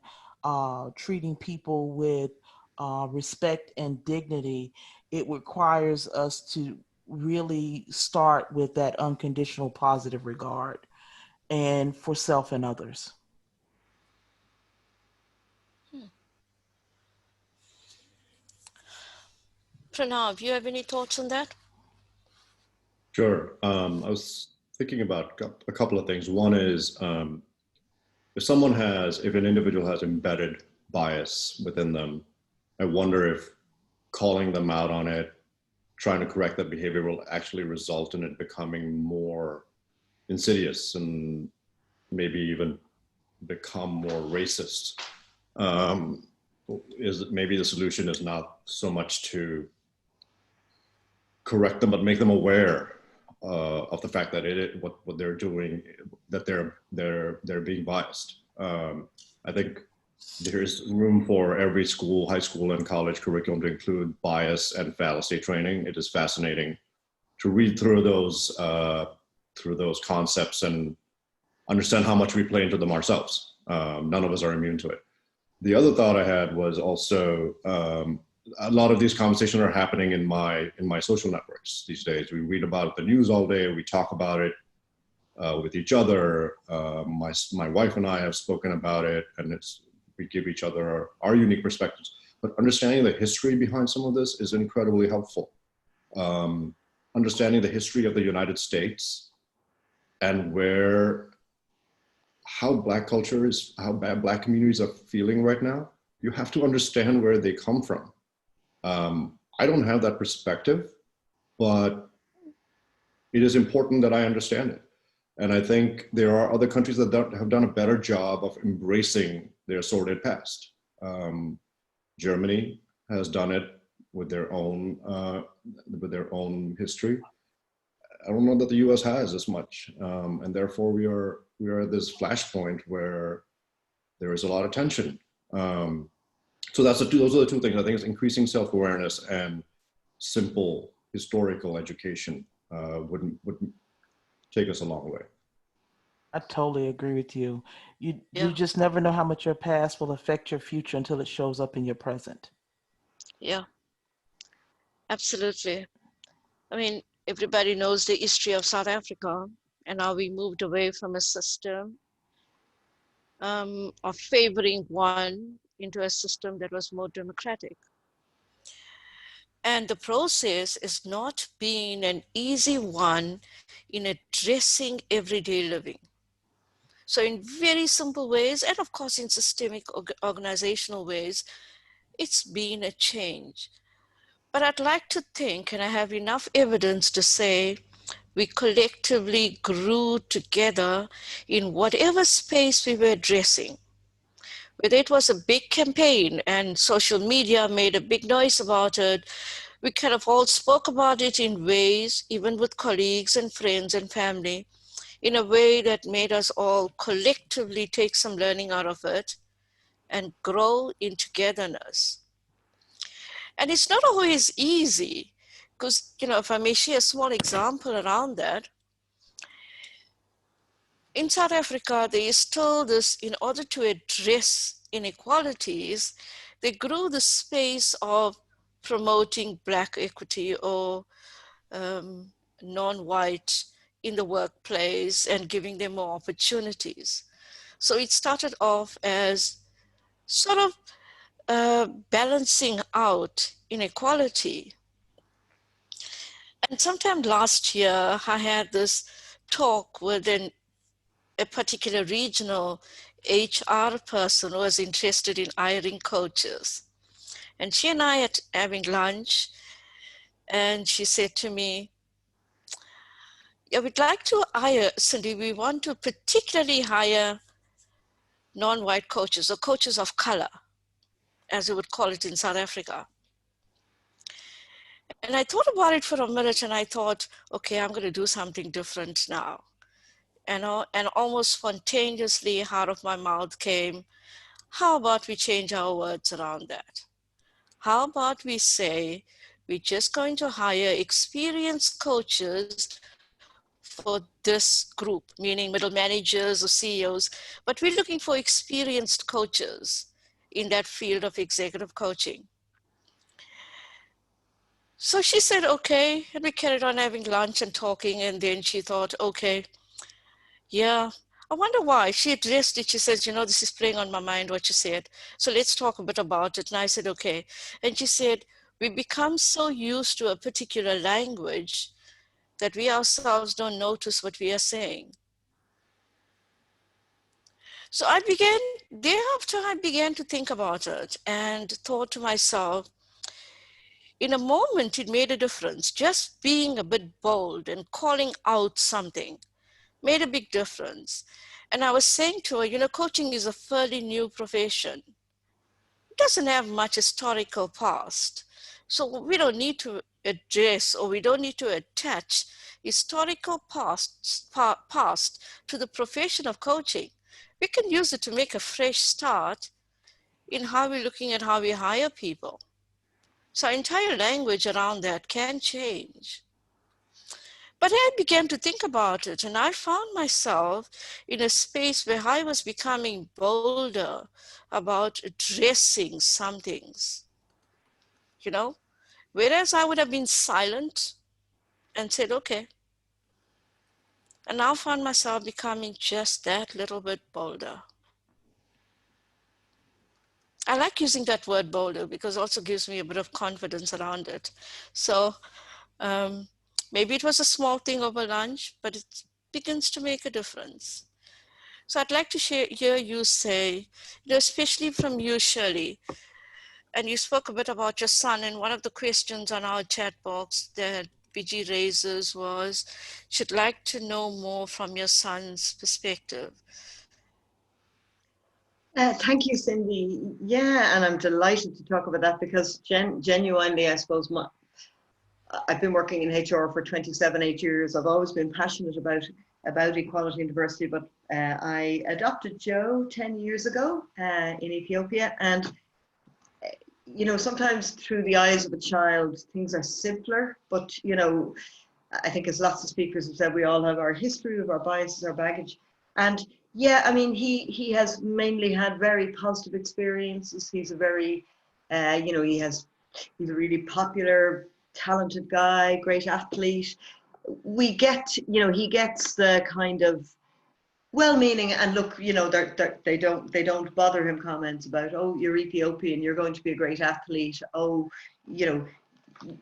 treating people with respect and dignity, it requires us to really start with that unconditional positive regard and for self and others. Pranav, you have any thoughts on that? Sure. I was thinking about a couple of things. One is if an individual has embedded bias within them, I wonder if calling them out on it, trying to correct that behavior will actually result in it becoming more insidious and maybe even become more racist. Maybe the solution is not so much to correct them, but make them aware of the fact that what they're doing, that they're being biased. I think there's room for every school, high school and college curriculum to include bias and fallacy training. It is fascinating to read through those concepts and understand how much we play into them ourselves. None of us are immune to it. The other thought I had was also, a lot of these conversations are happening in my social networks these days. We read about it, the news all day, we talk about it with each other. My wife and I have spoken about it, and we give each other our unique perspectives. But understanding the history behind some of this is incredibly helpful. Understanding the history of the United States and how Black culture is, how bad Black communities are feeling right now, you have to understand where they come from. I don't have that perspective, but it is important that I understand it. And I think there are other countries that have done a better job of embracing their sordid past. Germany has done it with their own history. I don't know that the U.S. has as much, and therefore we are at this flashpoint where there is a lot of tension. So those are the two things. I think it's increasing self-awareness and simple historical education would take us a long way. I totally agree with you. You Yeah. just never know how much your past will affect your future until it shows up in your present. Yeah, absolutely. I mean, everybody knows the history of South Africa and how we moved away from a system of favoring one into a system that was more democratic. And the process is not being an easy one in addressing everyday living. So in very simple ways, and of course in systemic organizational ways, it's been a change. But I'd like to think, and I have enough evidence to say, we collectively grew together in whatever space we were addressing. Whether it was a big campaign and social media made a big noise about it, we kind of all spoke about it in ways, even with colleagues and friends and family, in a way that made us all collectively take some learning out of it and grow in togetherness. And it's not always easy, because, if I may share a small example around that, in South Africa, there is still this, in order to address inequalities, they grew the space of promoting Black equity or non-white in the workplace and giving them more opportunities. So it started off as sort of balancing out inequality. And sometime last year, I had this talk with a particular regional HR person who was interested in hiring coaches. And she and I are having lunch, and she said to me, yeah, we'd like to hire, Cindy, we want to particularly hire non-white coaches or coaches of color, as we would call it in South Africa. And I thought about it for a minute, and I thought, okay, I'm going to do something different now. And almost spontaneously out of my mouth came, how about we change our words around that? How about we say, we're just going to hire experienced coaches for this group, meaning middle managers or CEOs, but we're looking for experienced coaches in that field of executive coaching. So she said, okay, and we carried on having lunch and talking, and then she thought, okay, yeah, I wonder why. She addressed it. She says, this is playing on my mind, what you said. So let's talk a bit about it. And I said, okay. And she said, we become so used to a particular language that we ourselves don't notice what we are saying. So day after I began to think about it and thought to myself, in a moment, it made a difference. Just being a bit bold and calling out something made a big difference. And I was saying to her, coaching is a fairly new profession. It doesn't have much historical past. So we don't need to address, or we don't need to attach historical past to the profession of coaching. We can use it to make a fresh start in how we're looking at how we hire people. So our entire language around that can change. But I began to think about it, and I found myself in a space where I was becoming bolder about addressing some things, whereas I would have been silent and said, okay. And now found myself becoming just that little bit bolder. I like using that word bolder because it also gives me a bit of confidence around it. So maybe it was a small thing over lunch, but it begins to make a difference. So I'd like to hear you say, especially from you, Shirley, and you spoke a bit about your son, and one of the questions on our chat box that BG raises was, she'd like to know more from your son's perspective. Thank you, Cindy. Yeah, and I'm delighted to talk about that because genuinely, I suppose, I've been working in HR for 8 years. I've always been passionate about equality and diversity, but I adopted Joe 10 years ago in Ethiopia. And, sometimes through the eyes of a child, things are simpler, but, I think as lots of speakers have said, we all have our history of our biases, our baggage. And yeah, I mean, he has mainly had very positive experiences. He's a very, he's a really popular, talented guy, great athlete. We get, he gets the kind of well-meaning, and look, they don't bother him comments about, oh, you're Ethiopian, you're going to be a great athlete. Oh,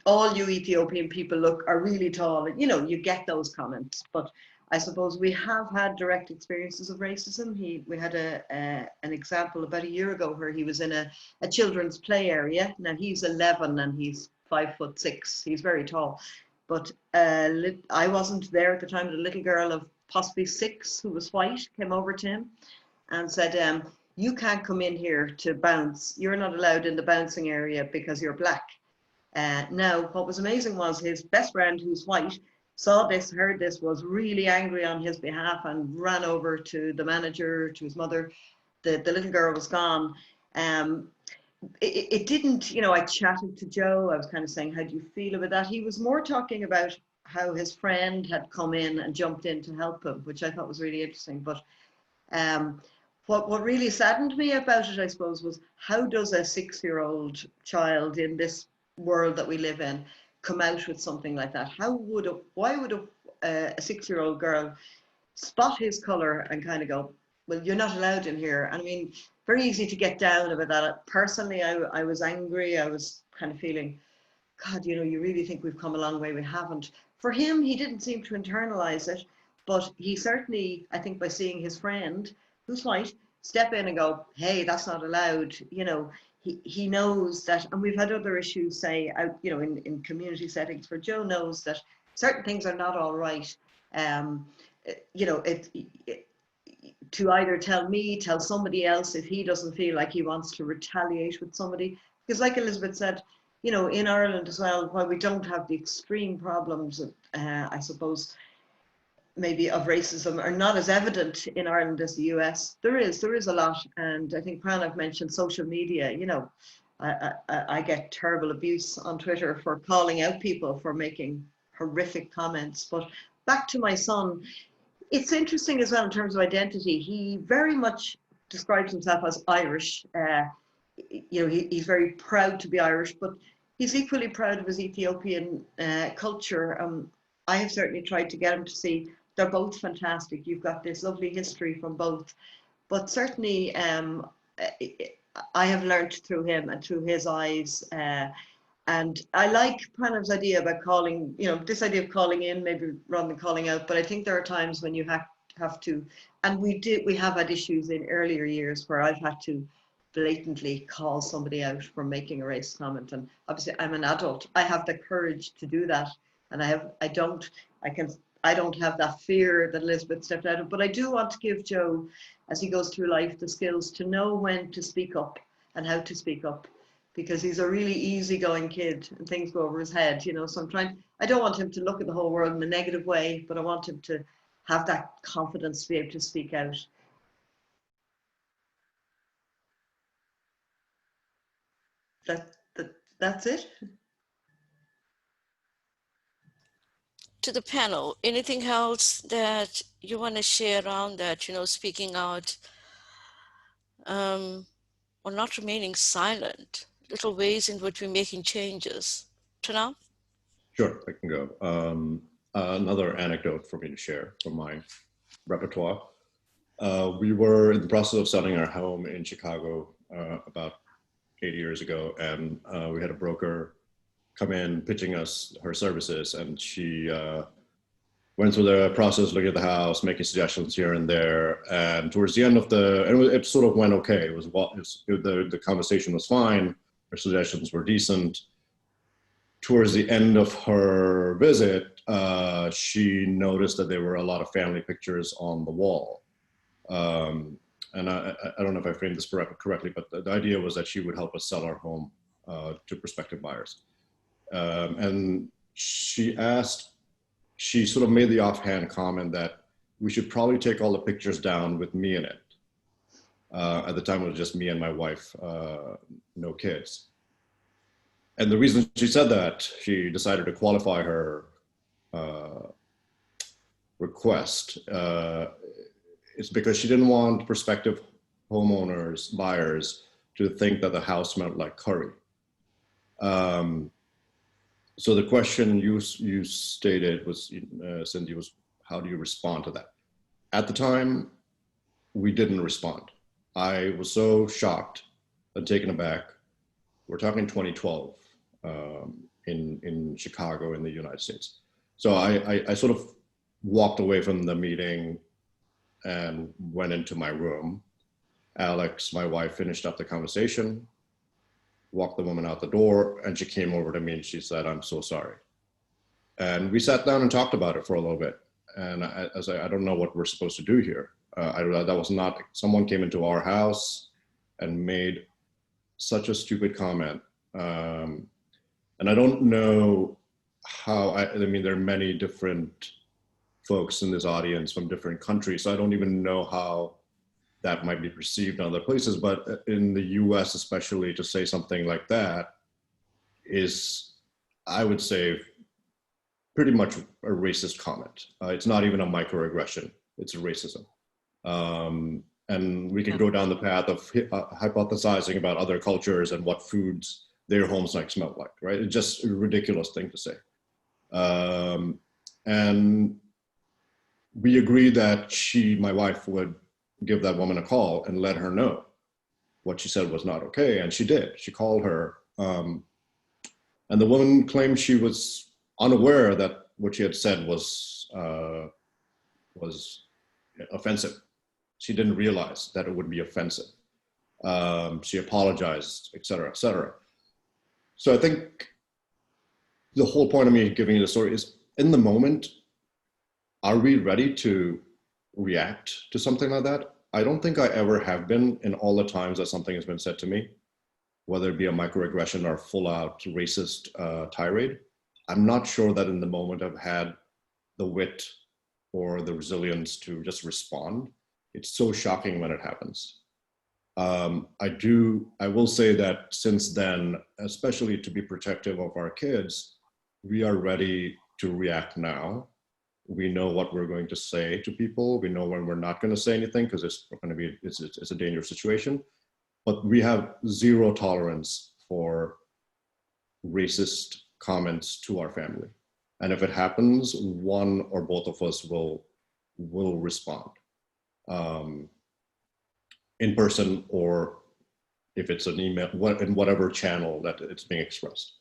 all you Ethiopian people are really tall. You get those comments, but I suppose we have had direct experiences of racism. We had an example about a year ago where he was in a children's play area. Now he's 11 and he's 5'6". He's very tall, but I wasn't there at the time. The little girl of possibly 6 who was white came over to him and said, you can't come in here to bounce. You're not allowed in the bouncing area because you're black. Now, what was amazing was his best friend, who's white, saw this, heard this, was really angry on his behalf and ran over to the manager, to his mother. The little girl was gone. It didn't, I chatted to Joe. I was kind of saying, how do you feel about that? He was more talking about how his friend had come in and jumped in to help him, which I thought was really interesting. But what really saddened me about it, I suppose, was how does a 6-year-old child in this world that we live in come out with something like that? Why would a 6-year-old girl spot his color and kind of go, well, you're not allowed in here? I mean, very easy to get down about that. Personally, I was angry. I was kind of feeling, God, you really think we've come a long way? We haven't. For him, he didn't seem to internalize it, but he certainly, I think, by seeing his friend, who's white, step in and go, hey, that's not allowed, he knows that. And we've had other issues, say, out, in community settings, where Joe knows that certain things are not all right. To either tell somebody else if he doesn't feel like he wants to retaliate with somebody. Because like Elizabeth said, in Ireland as well, while we don't have the extreme problems, I suppose, maybe of racism are not as evident in Ireland as the US. There is a lot. And I think Pranav mentioned social media. I get terrible abuse on Twitter for calling out people for making horrific comments. But back to my son, it's interesting as well in terms of identity. He very much describes himself as Irish. He's very proud to be Irish, but he's equally proud of his Ethiopian culture. I have certainly tried to get him to see they're both fantastic. You've got this lovely history from both. But certainly I have learned through him and through his eyes. And I like Pranav's idea about calling, this idea of calling in maybe rather than calling out. But I think there are times when you have to, and we have had issues in earlier years where I've had to blatantly call somebody out for making a racist comment. And obviously I'm an adult. I have the courage to do that. And I don't have that fear that Elizabeth stepped out of, but I do want to give Joe, as he goes through life, the skills to know when to speak up and how to speak up, because he's a really easygoing kid and things go over his head, you know. So I don't want him to look at the whole world in a negative way, but I want him to have that confidence to be able to speak out. That's it. To the panel, anything else that you want to share around that, you know, speaking out or not remaining silent, little ways in which we're making changes? Pranav? Sure, I can go. Another anecdote for me to share from my repertoire. We were in the process of selling our home in Chicago about 8 years ago, and we had a broker come in pitching us her services, and she went through the process, looking at the house, making suggestions here and there, and towards the end of it sort of went okay. The conversation was fine, her suggestions were decent. Towards the end of her visit, she noticed that there were a lot of family pictures on the wall. And I don't know if I framed this correctly, but the idea was that she would help us sell our home to prospective buyers. And she sort of made the offhand comment that we should probably take all the pictures down with me in it. At the time, it was just me and my wife, no kids. And the reason she said that, she decided to qualify her request. It's because she didn't want prospective homeowners, buyers, to think that the house smelled like curry. So the question you stated was, Cindy, was how do you respond to that? At the time, we didn't respond. I was so shocked and taken aback. We're talking 2012 in Chicago in the United States. So I sort of walked away from the meeting and went into my room. Alex, my wife, finished up the conversation, walked the woman out the door, and she came over to me and she said, "I'm so sorry." And we sat down and talked about it for a little bit. And I don't know what we're supposed to do here. That was not, someone came into our house and made such a stupid comment. And I don't know how, I mean, there are many different folks in this audience from different countries, so I don't even know how that might be perceived in other places, but in the US especially, to say something like that is, I would say, pretty much a racist comment. It's not even a microaggression, it's racism. And we can go down the path of hypothesizing about other cultures and what foods their homes might smell like, right? It's just a ridiculous thing to say. And we agreed that my wife would give that woman a call and let her know what she said was not okay. And she did. She called her. And the woman claimed she was unaware that what she had said was offensive. She didn't realize that it would be offensive. She apologized, et cetera, et cetera. So I think the whole point of me giving you the story is, in the moment, are we ready to react to something like that? I don't think I ever have been in all the times that something has been said to me, whether it be a microaggression or full out racist tirade. I'm not sure that in the moment I've had the wit or the resilience to just respond. It's so shocking when it happens. I will say that since then, especially to be protective of our kids, we are ready to react now. We know what we're going to say to people. We know when we're not going to say anything because it's a dangerous situation. But we have zero tolerance for racist comments to our family. And if it happens, one or both of us will respond in person, or if it's an email, in whatever channel that it's being expressed.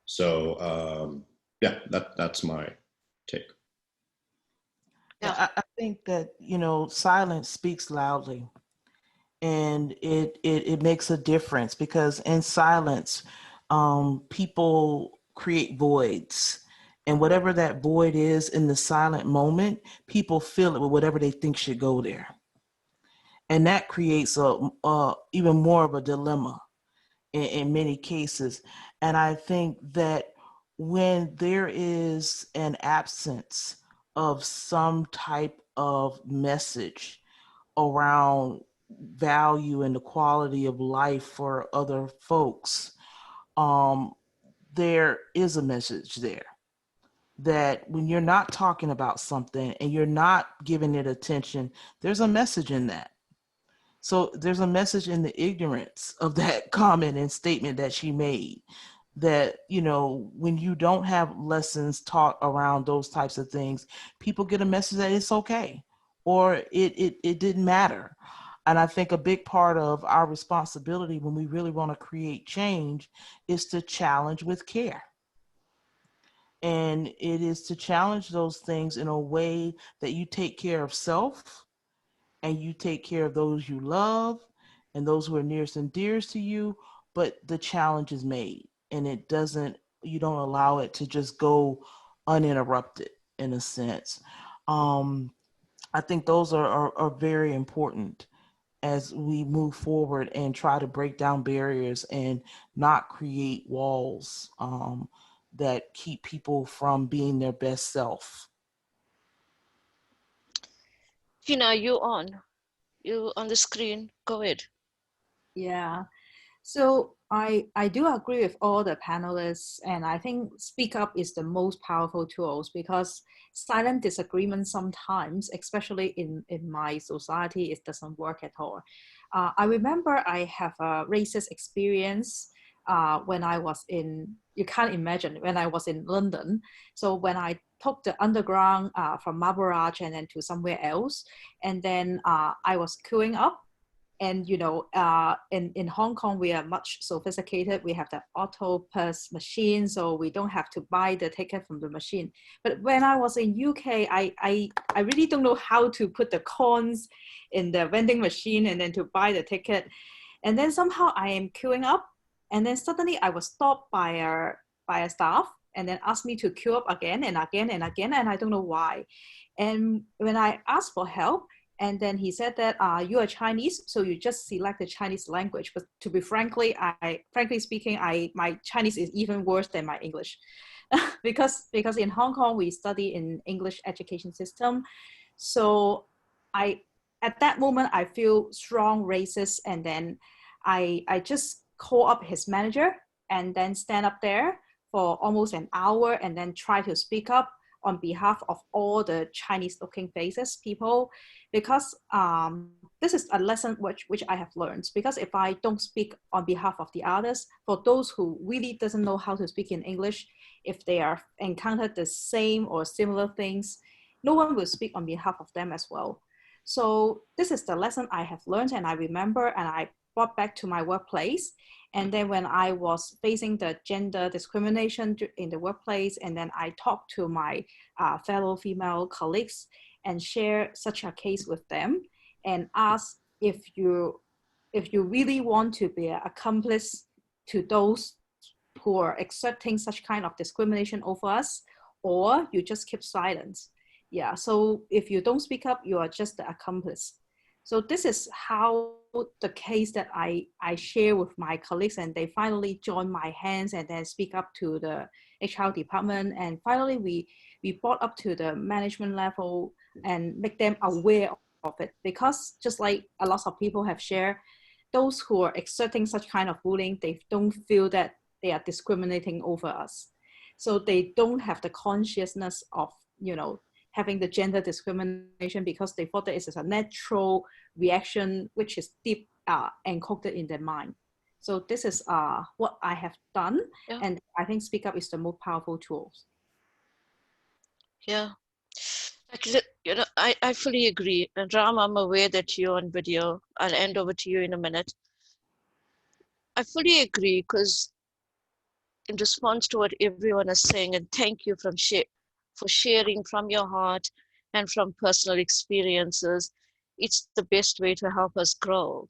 So yeah, that's my take. I think that, silence speaks loudly, and it makes a difference, because in silence, people create voids. And whatever that void is in the silent moment, people fill it with whatever they think should go there. And that creates even more of a dilemma in many cases. And I think that when there is an absence of some type of message around value and the quality of life for other folks, there is a message there that when you're not talking about something and you're not giving it attention, there's a message in that. So there's a message in the ignorance of that comment and statement that she made, that, when you don't have lessons taught around those types of things, people get a message that it's okay, or it didn't matter. And I think a big part of our responsibility when we really want to create change is to challenge with care. And it is to challenge those things in a way that you take care of self, and you take care of those you love and those who are nearest and dearest to you, but the challenge is made, and you don't allow it to just go uninterrupted, in a sense. I think those are very important as we move forward and try to break down barriers and not create walls that keep people from being their best self. Tina, you on the screen, go ahead. Yeah. So I do agree with all the panelists, and I think speak up is the most powerful tools, because silent disagreement sometimes, especially in my society, it doesn't work at all. I remember I have a racist experience when I was you can't imagine, when I was in London. So when I took the underground from Marble Arch and then to somewhere else, and then I was queuing up. And, in Hong Kong, we are much sophisticated. We have the auto pass machine, so we don't have to buy the ticket from the machine. But when I was in UK, I really don't know how to put the coins in the vending machine and then to buy the ticket. And then somehow I am queuing up, and then suddenly I was stopped by a staff, and then asked me to queue up again and again and again, and I don't know why. And when I asked for help, and then he said that you are Chinese, so you just select the Chinese language. But to be frankly speaking, my Chinese is even worse than my English, because in Hong Kong we study in English education system. So at that moment I feel strong racist, and then I just call up his manager and then stand up there for almost an hour and then try to speak up on behalf of all the Chinese looking faces people, because this is a lesson which I have learned, because if I don't speak on behalf of the others, for those who really doesn't know how to speak in English, if they are encountered the same or similar things, no one will speak on behalf of them as well. So this is the lesson I have learned, and I remember, and I brought back to my workplace. And then when I was facing the gender discrimination in the workplace, and then I talked to my fellow female colleagues and share such a case with them, and ask if you really want to be an accomplice to those who are accepting such kind of discrimination over us, or you just keep silent. Yeah, so if you don't speak up, you are just the accomplice. So this is how the case that I share with my colleagues, and they finally join my hands and then speak up to the HR department. And finally, we brought up to the management level and make them aware of it. Because just like a lot of people have shared, those who are exerting such kind of bullying, they don't feel that they are discriminating over us. So they don't have the consciousness of, having the gender discrimination, because they thought that it is a natural reaction which is deep encoded in their mind. So this is what I have done, yeah. And I think speak up is the most powerful tool. Yeah, I fully agree. And Ram, I'm aware that you're on video. I'll hand over to you in a minute. I fully agree, because in response to what everyone is saying, and thank you for sharing from your heart and from personal experiences. It's the best way to help us grow.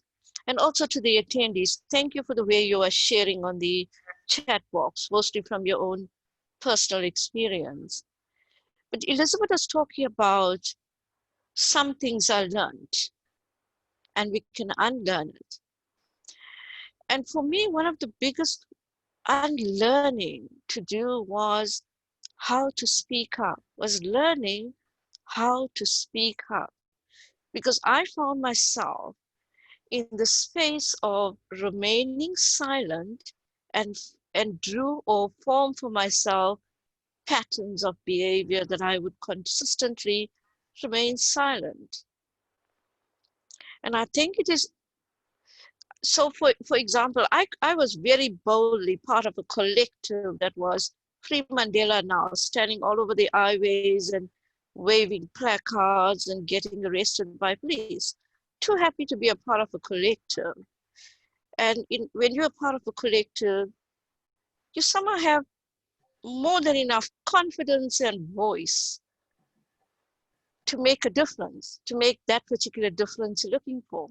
And also to the attendees, thank you for the way you are sharing on the chat box, mostly from your own personal experience. But Elizabeth was talking about some things are learned and we can unlearn it. And for me, one of the biggest unlearning to do was how to speak up, was learning how to speak up. Because I found myself in the space of remaining silent and, and drew or formed for myself patterns of behavior that I would consistently remain silent. And I think it is, so for example, I was very boldly part of a collective that was Free Mandela Now, standing all over the highways and waving placards and getting arrested by police. Too happy to be a part of a collective. And when you're a part of a collective, you somehow have more than enough confidence and voice to make a difference, to make that particular difference you're looking for.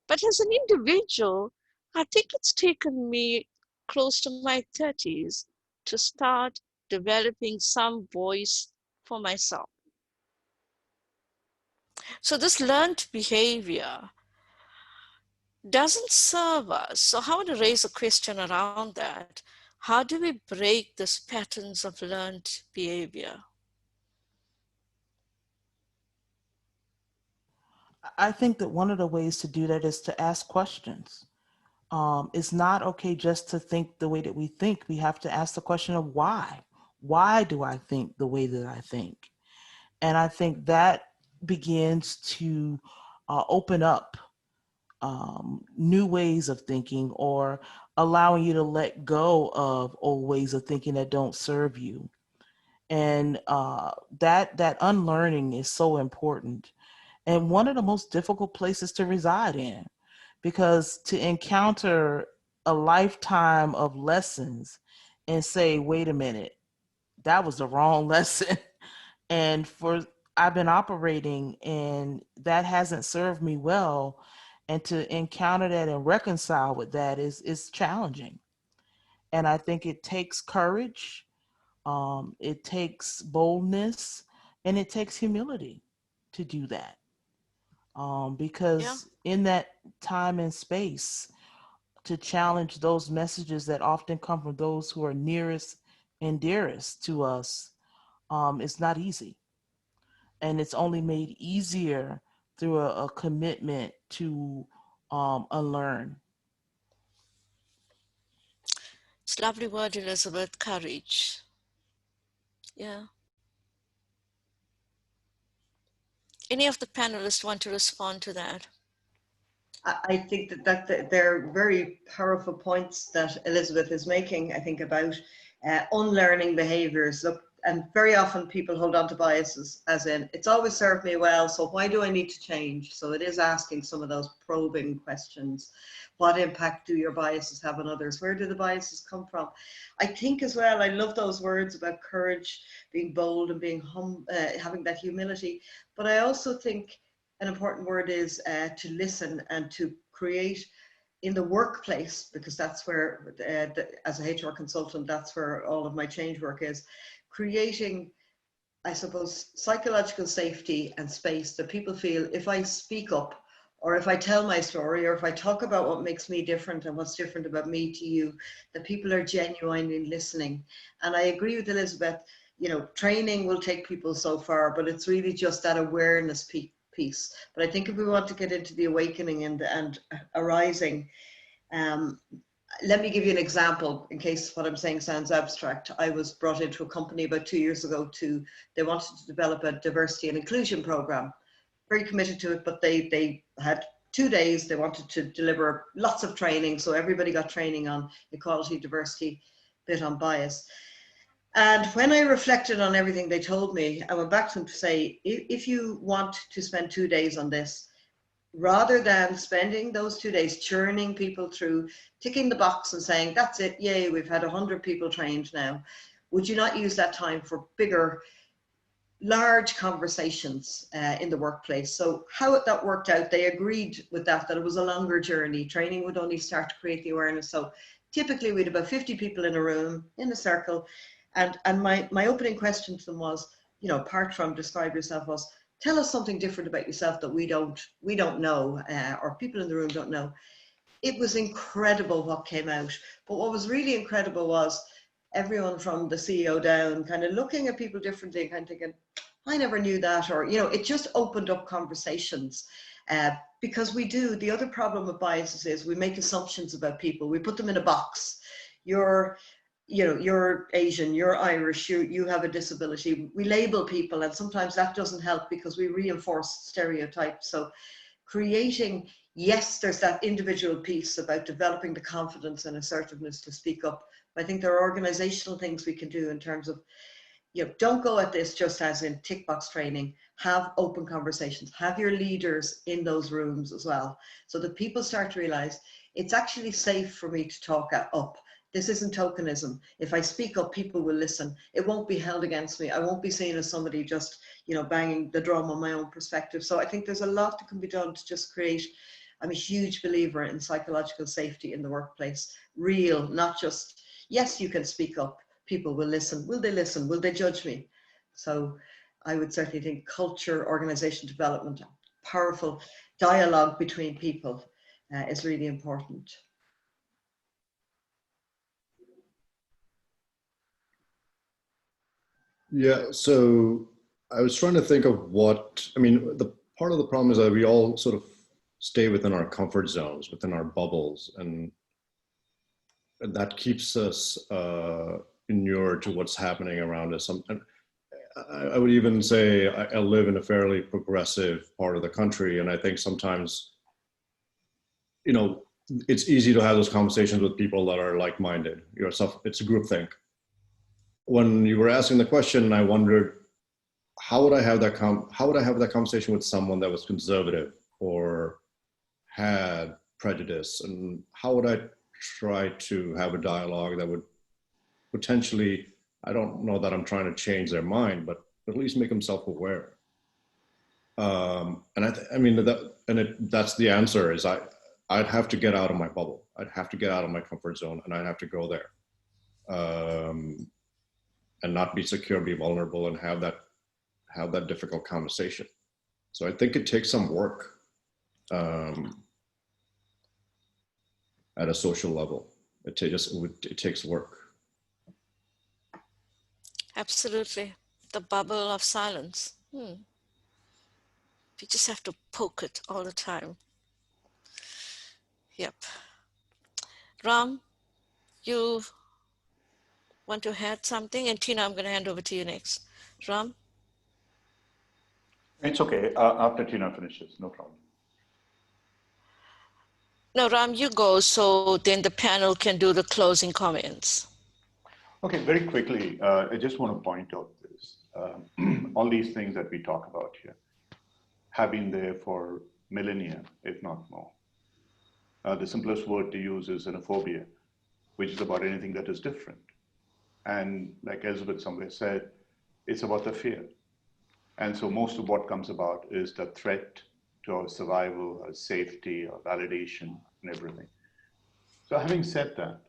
But as an individual, I think it's taken me close to my 30s to start developing some voice for myself. So this learned behavior doesn't serve us. So I want to raise a question around that. How do we break these patterns of learned behavior? I think that one of the ways to do that is to ask questions. It's not okay just to think the way that we think. We have to ask the question of why. Why do I think the way that I think? And I think that begins to open up new ways of thinking, or allowing you to let go of old ways of thinking that don't serve you. And that unlearning is so important, and one of the most difficult places to reside in, because to encounter a lifetime of lessons and say, wait a minute, that was the wrong lesson. And I've been operating and that hasn't served me well. And to encounter that and reconcile with that is challenging. And I think it takes courage, it takes boldness, and it takes humility to do that. Because in that time and space, to challenge those messages that often come from those who are nearest and dearest to us, is not easy. And it's only made easier through a commitment to unlearn. It's a lovely word, Elizabeth, courage. Yeah. Any of the panelists want to respond to that? I think that they're very powerful points that Elizabeth is making, I think, about unlearning behaviors. Look, and very often people hold on to biases as in, it's always served me well, so why do I need to change? So it is asking some of those probing questions. What impact do your biases have on others? Where do the biases come from? I think as well, I love those words about courage, being bold and being having that humility. But I also think an important word is to listen and to create in the workplace, because that's where, as a HR consultant, that's where all of my change work is, creating, I suppose, psychological safety and space that people feel if I speak up, or if I tell my story, or if I talk about what makes me different and what's different about me to you, that people are genuinely listening. And I agree with Elizabeth, you know, training will take people so far, but it's really just that awareness piece. But I think if we want to get into the awakening and arising, let me give you an example in case what I'm saying sounds abstract. I was brought into a company about 2 years ago they wanted to develop a diversity and inclusion program. Very committed to it, but they had 2 days. They wanted to deliver lots of training. So everybody got training on equality, diversity, bit on bias. And when I reflected on everything they told me, I went back to them to say, if you want to spend 2 days on this, rather than spending those 2 days churning people through, ticking the box and saying, that's it, yay, we've had 100 people trained now, would you not use that time for bigger large conversations in the workplace. So how that worked out, they agreed with that it was a longer journey. Training would only start to create the awareness. So typically we'd about 50 people in a room, in a circle. And my opening question to them was, you know, apart from describe yourself, was tell us something different about yourself that we don't know, or people in the room don't know. It was incredible what came out. But what was really incredible was everyone from the CEO down kind of looking at people differently and kind of thinking, I never knew that, or, you know, it just opened up conversations. Because we do, the other problem with biases is we make assumptions about people. We put them in a box. You're Asian, you're Irish, you have a disability. We label people, and sometimes that doesn't help because we reinforce stereotypes. So creating, yes, there's that individual piece about developing the confidence and assertiveness to speak up. But I think there are organizational things we can do in terms of, you know, don't go at this just as in tick box training. Have open conversations, have your leaders in those rooms as well, so that people start to realize it's actually safe for me to talk up. This isn't tokenism. If I speak up, people will listen. It won't be held against me. I won't be seen as somebody just, you know, banging the drum on my own perspective. So I think there's a lot that can be done to just create, I'm a huge believer in psychological safety in the workplace. Real, not just, yes, you can speak up. People will listen. Will they listen? Will they judge me? So I would certainly think culture, organization development, powerful dialogue between people is really important. Yeah, so I was trying to think of what, I mean, the part of the problem is that we all sort of stay within our comfort zones, within our bubbles, and that keeps us inured to what's happening around us. And I would even say I live in a fairly progressive part of the country, and I think sometimes, you know, it's easy to have those conversations with people that are like-minded. It's a groupthink. When you were asking the question, I wondered, how would I have that conversation with someone that was conservative or had prejudice, and how would I try to have a dialogue that would potentially, I don't know that I'm trying to change their mind, but at least make them self-aware. That's the answer. Is I'd have to get out of my bubble. I'd have to get out of my comfort zone, and I'd have to go there. And not be secure, be vulnerable, and have that difficult conversation. So I think it takes some work at a social level. It takes work. Absolutely. The bubble of silence. We just have to poke it all the time. Yep. Ram, you want to add something? And Tina, I'm going to hand over to you next. Ram? It's okay. After Tina finishes, no problem. No, Ram, you go, so then the panel can do the closing comments. Okay, very quickly, I just want to point out this. All these things that we talk about here have been there for millennia, if not more. The simplest word to use is xenophobia, which is about anything that is different. And like Elizabeth somewhere said, it's about the fear. And so most of what comes about is the threat to our survival, our safety, our validation, and everything. So having said that,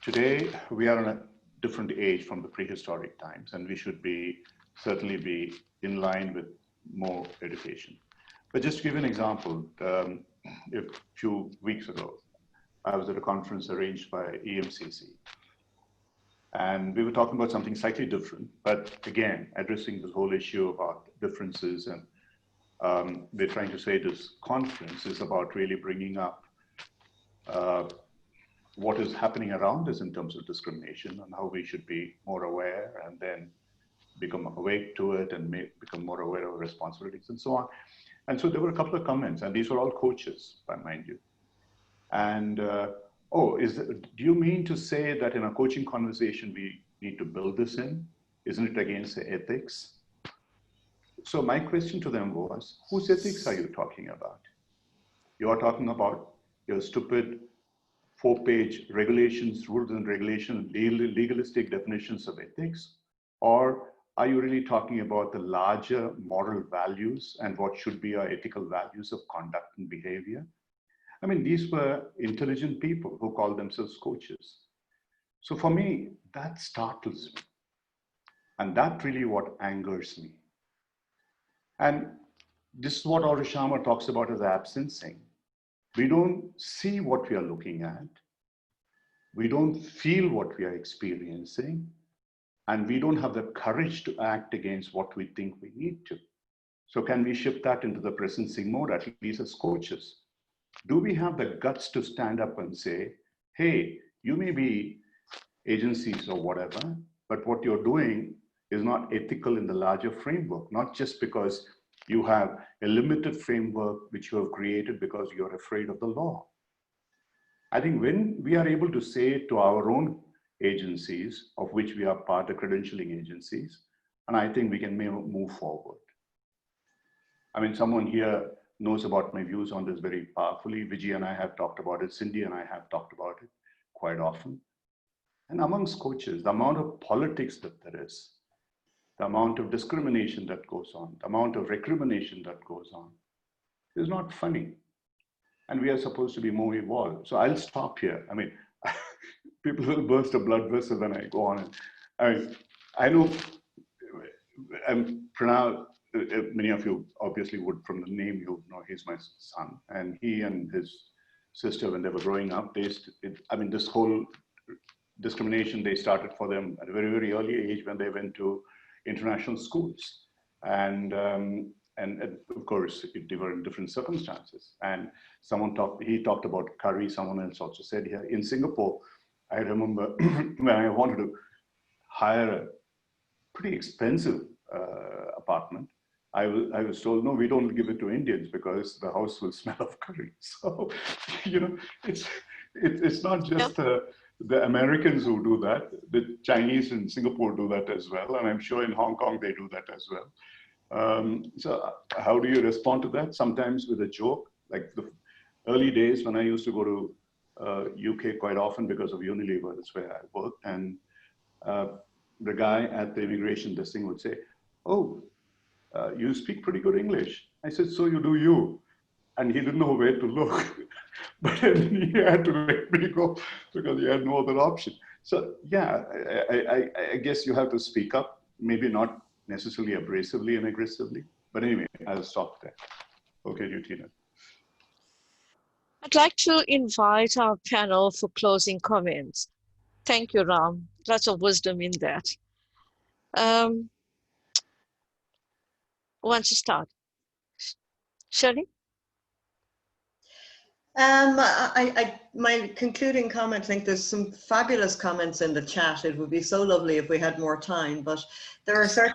today we are in a different age from the prehistoric times, and we should certainly be in line with more education. But just to give you an example, a few weeks ago, I was at a conference arranged by EMCC. And we were talking about something slightly different, but again, addressing this whole issue about differences. And we're trying to say this conference is about really bringing up what is happening around us in terms of discrimination and how we should be more aware and then become awake to it and become more aware of responsibilities and so on. And so there were a couple of comments, and these were all coaches, mind you. And do you mean to say that in a coaching conversation, we need to build this in? Isn't it against the ethics? So my question to them was, whose ethics are you talking about? You are talking about your stupid 4-page regulations, rules and regulation, legalistic definitions of ethics? Or are you really talking about the larger moral values and what should be our ethical values of conduct and behavior? I mean, these were intelligent people who called themselves coaches. So for me, that startles me. And that's really what angers me. And this is what Orishama talks about as absencing. We don't see what we are looking at. We don't feel what we are experiencing. And we don't have the courage to act against what we think we need to. So can we shift that into the presencing mode, at least as coaches? Do we have the guts to stand up and say, hey, you may be agencies or whatever, but what you're doing is not ethical in the larger framework, not just because you have a limited framework which you have created because you're afraid of the law. I think when we are able to say to our own agencies, of which we are part, the credentialing agencies, and I think we can move forward. I mean, someone here knows about my views on this very powerfully. Vijay and I have talked about it. Cindy and I have talked about it quite often. And amongst coaches, the amount of politics that there is, the amount of discrimination that goes on, the amount of recrimination that goes on is not funny. And we are supposed to be more evolved. So I'll stop here. I mean, people will burst a blood vessel when I go on. I know, Pranav, many of you obviously would, from the name, you know, he's my son. And he and his sister, when they were growing up, this whole discrimination, they started for them at a very, very early age when they went to international schools. And of course, they were in different circumstances. And he talked about curry, someone else also said here. In Singapore, I remember when I wanted to hire a pretty expensive apartment, I was told, no, we don't give it to Indians because the house will smell of curry. So, you know, it's not just the Americans who do that. The Chinese in Singapore do that as well. And I'm sure in Hong Kong, they do that as well. So how do you respond to that? Sometimes with a joke, like the early days when I used to go to UK quite often because of Unilever, that's where I worked. And the guy at the immigration testing would say, oh, you speak pretty good English. I said, so you do you. And he didn't know where to look. But then he had to let me go because he had no other option. So yeah, I guess you have to speak up, maybe not necessarily abrasively and aggressively. But anyway, I'll stop there. Okay, Yutina. I'd like to invite our panel for closing comments. Thank you, Ram. Lots of wisdom in that. Who wants to start? Shirley? My concluding comment, I think there's some fabulous comments in the chat. It would be so lovely if we had more time, but there's a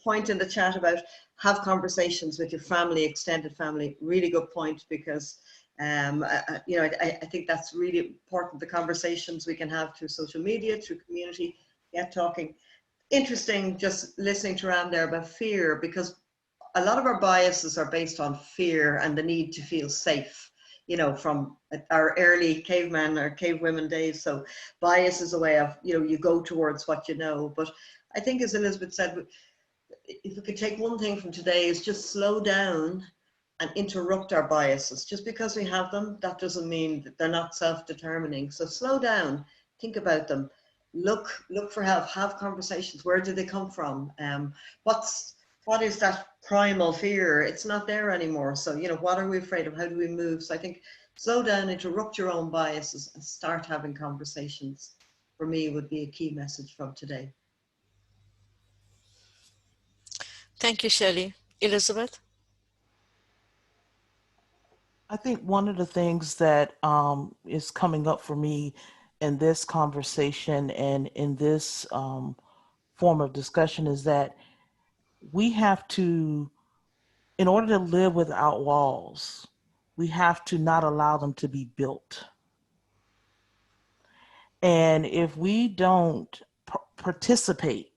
point in the chat about have conversations with your family, extended family. Really good point, because I think that's really important, the conversations we can have through social media, through community, get talking. Interesting just listening to Ram there about fear, because a lot of our biases are based on fear and the need to feel safe, you know, from our early caveman or cavewomen days. So bias is a way of, you know, you go towards what you know. But I think, as Elizabeth said, if we could take one thing from today, is just slow down and interrupt our biases. Just because we have them, that doesn't mean that they're not self-determining. So slow down, think about them, look for help, have conversations. Where did they come from? What is that primal fear? It's not there anymore. So, you know, what are we afraid of? How do we move? So I think slow down, interrupt your own biases and start having conversations, for me, would be a key message from today. Thank you, Shirley. Elizabeth? I think one of the things that is coming up for me in this conversation and in this form of discussion is that we have to, in order to live without walls, we have to not allow them to be built. And if we don't participate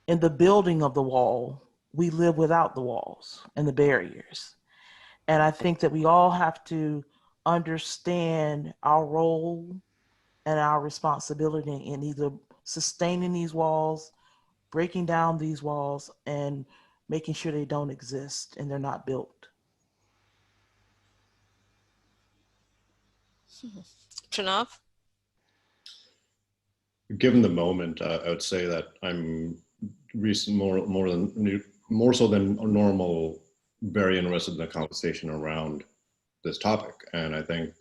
in the building of the wall, we live without the walls and the barriers. And I think that we all have to understand our role and our responsibility in either sustaining these walls, breaking down these walls and making sure they don't exist and they're not built. Pranav? Given the moment, I would say that I'm more so than normal, very interested in the conversation around this topic. And I think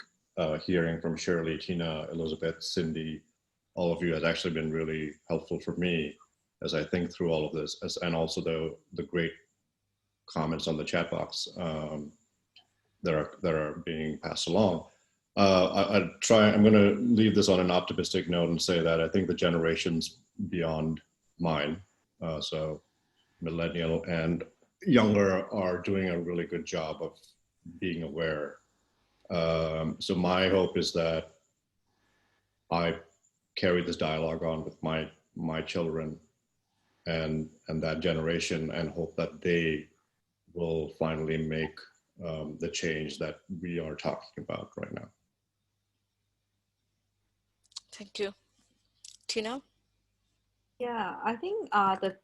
hearing from Shirley, Tina, Elizabeth, Cindy, all of you has actually been really helpful for me as I think through all of this, and also the great comments on the chat box that are being passed along. I'm going to leave this on an optimistic note and say that I think the generations beyond mine, so millennial and younger, are doing a really good job of being aware. So my hope is that I carry this dialogue on with my children and that generation, and hope that they will finally make the change that we are talking about right now. Thank you. Tina? Yeah, I think the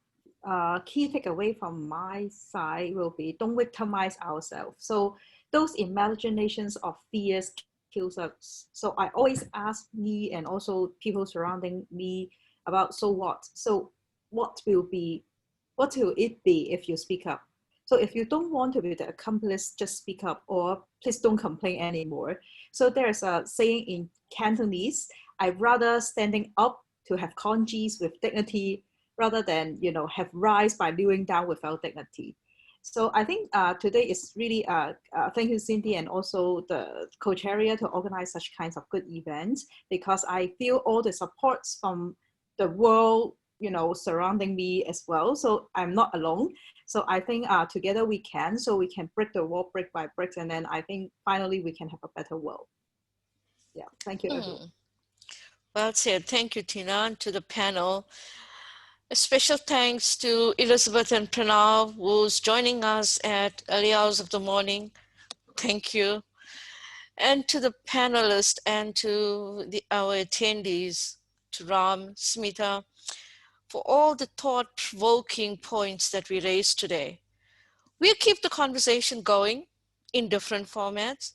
key takeaway from my side will be don't victimize ourselves. So those imaginations of fears kills us. So I always ask me and also people surrounding me about, so what? So what will it be if you speak up? So if you don't want to be the accomplice, just speak up, or please don't complain anymore. So there's a saying in Cantonese, I'd rather standing up to have congés with dignity rather than, have rise by kneeling down without dignity. So I think today is really, thank you, Cindy, and also the co-chair to organize such kinds of good events, because I feel all the supports from the world, surrounding me as well. So I'm not alone. So I think together we can break the wall brick by brick, and then I think finally we can have a better world. Yeah, thank you, everyone. Well said. Thank you, Tina, and to the panel. A special thanks to Elizabeth and Pranav, who's joining us at early hours of the morning. Thank you. And to the panelists and to our attendees, to Ram, Smita, for all the thought-provoking points that we raised today. We'll keep the conversation going in different formats,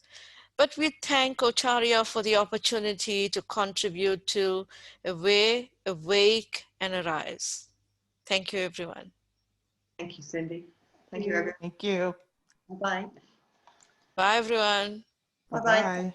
but we thank Acharya for the opportunity to contribute to Aware, Awake, and Arise. Thank you, everyone. Thank you, Cindy. Thank you, everyone. Thank you. Bye-bye. Bye, everyone. Bye-bye. Bye-bye.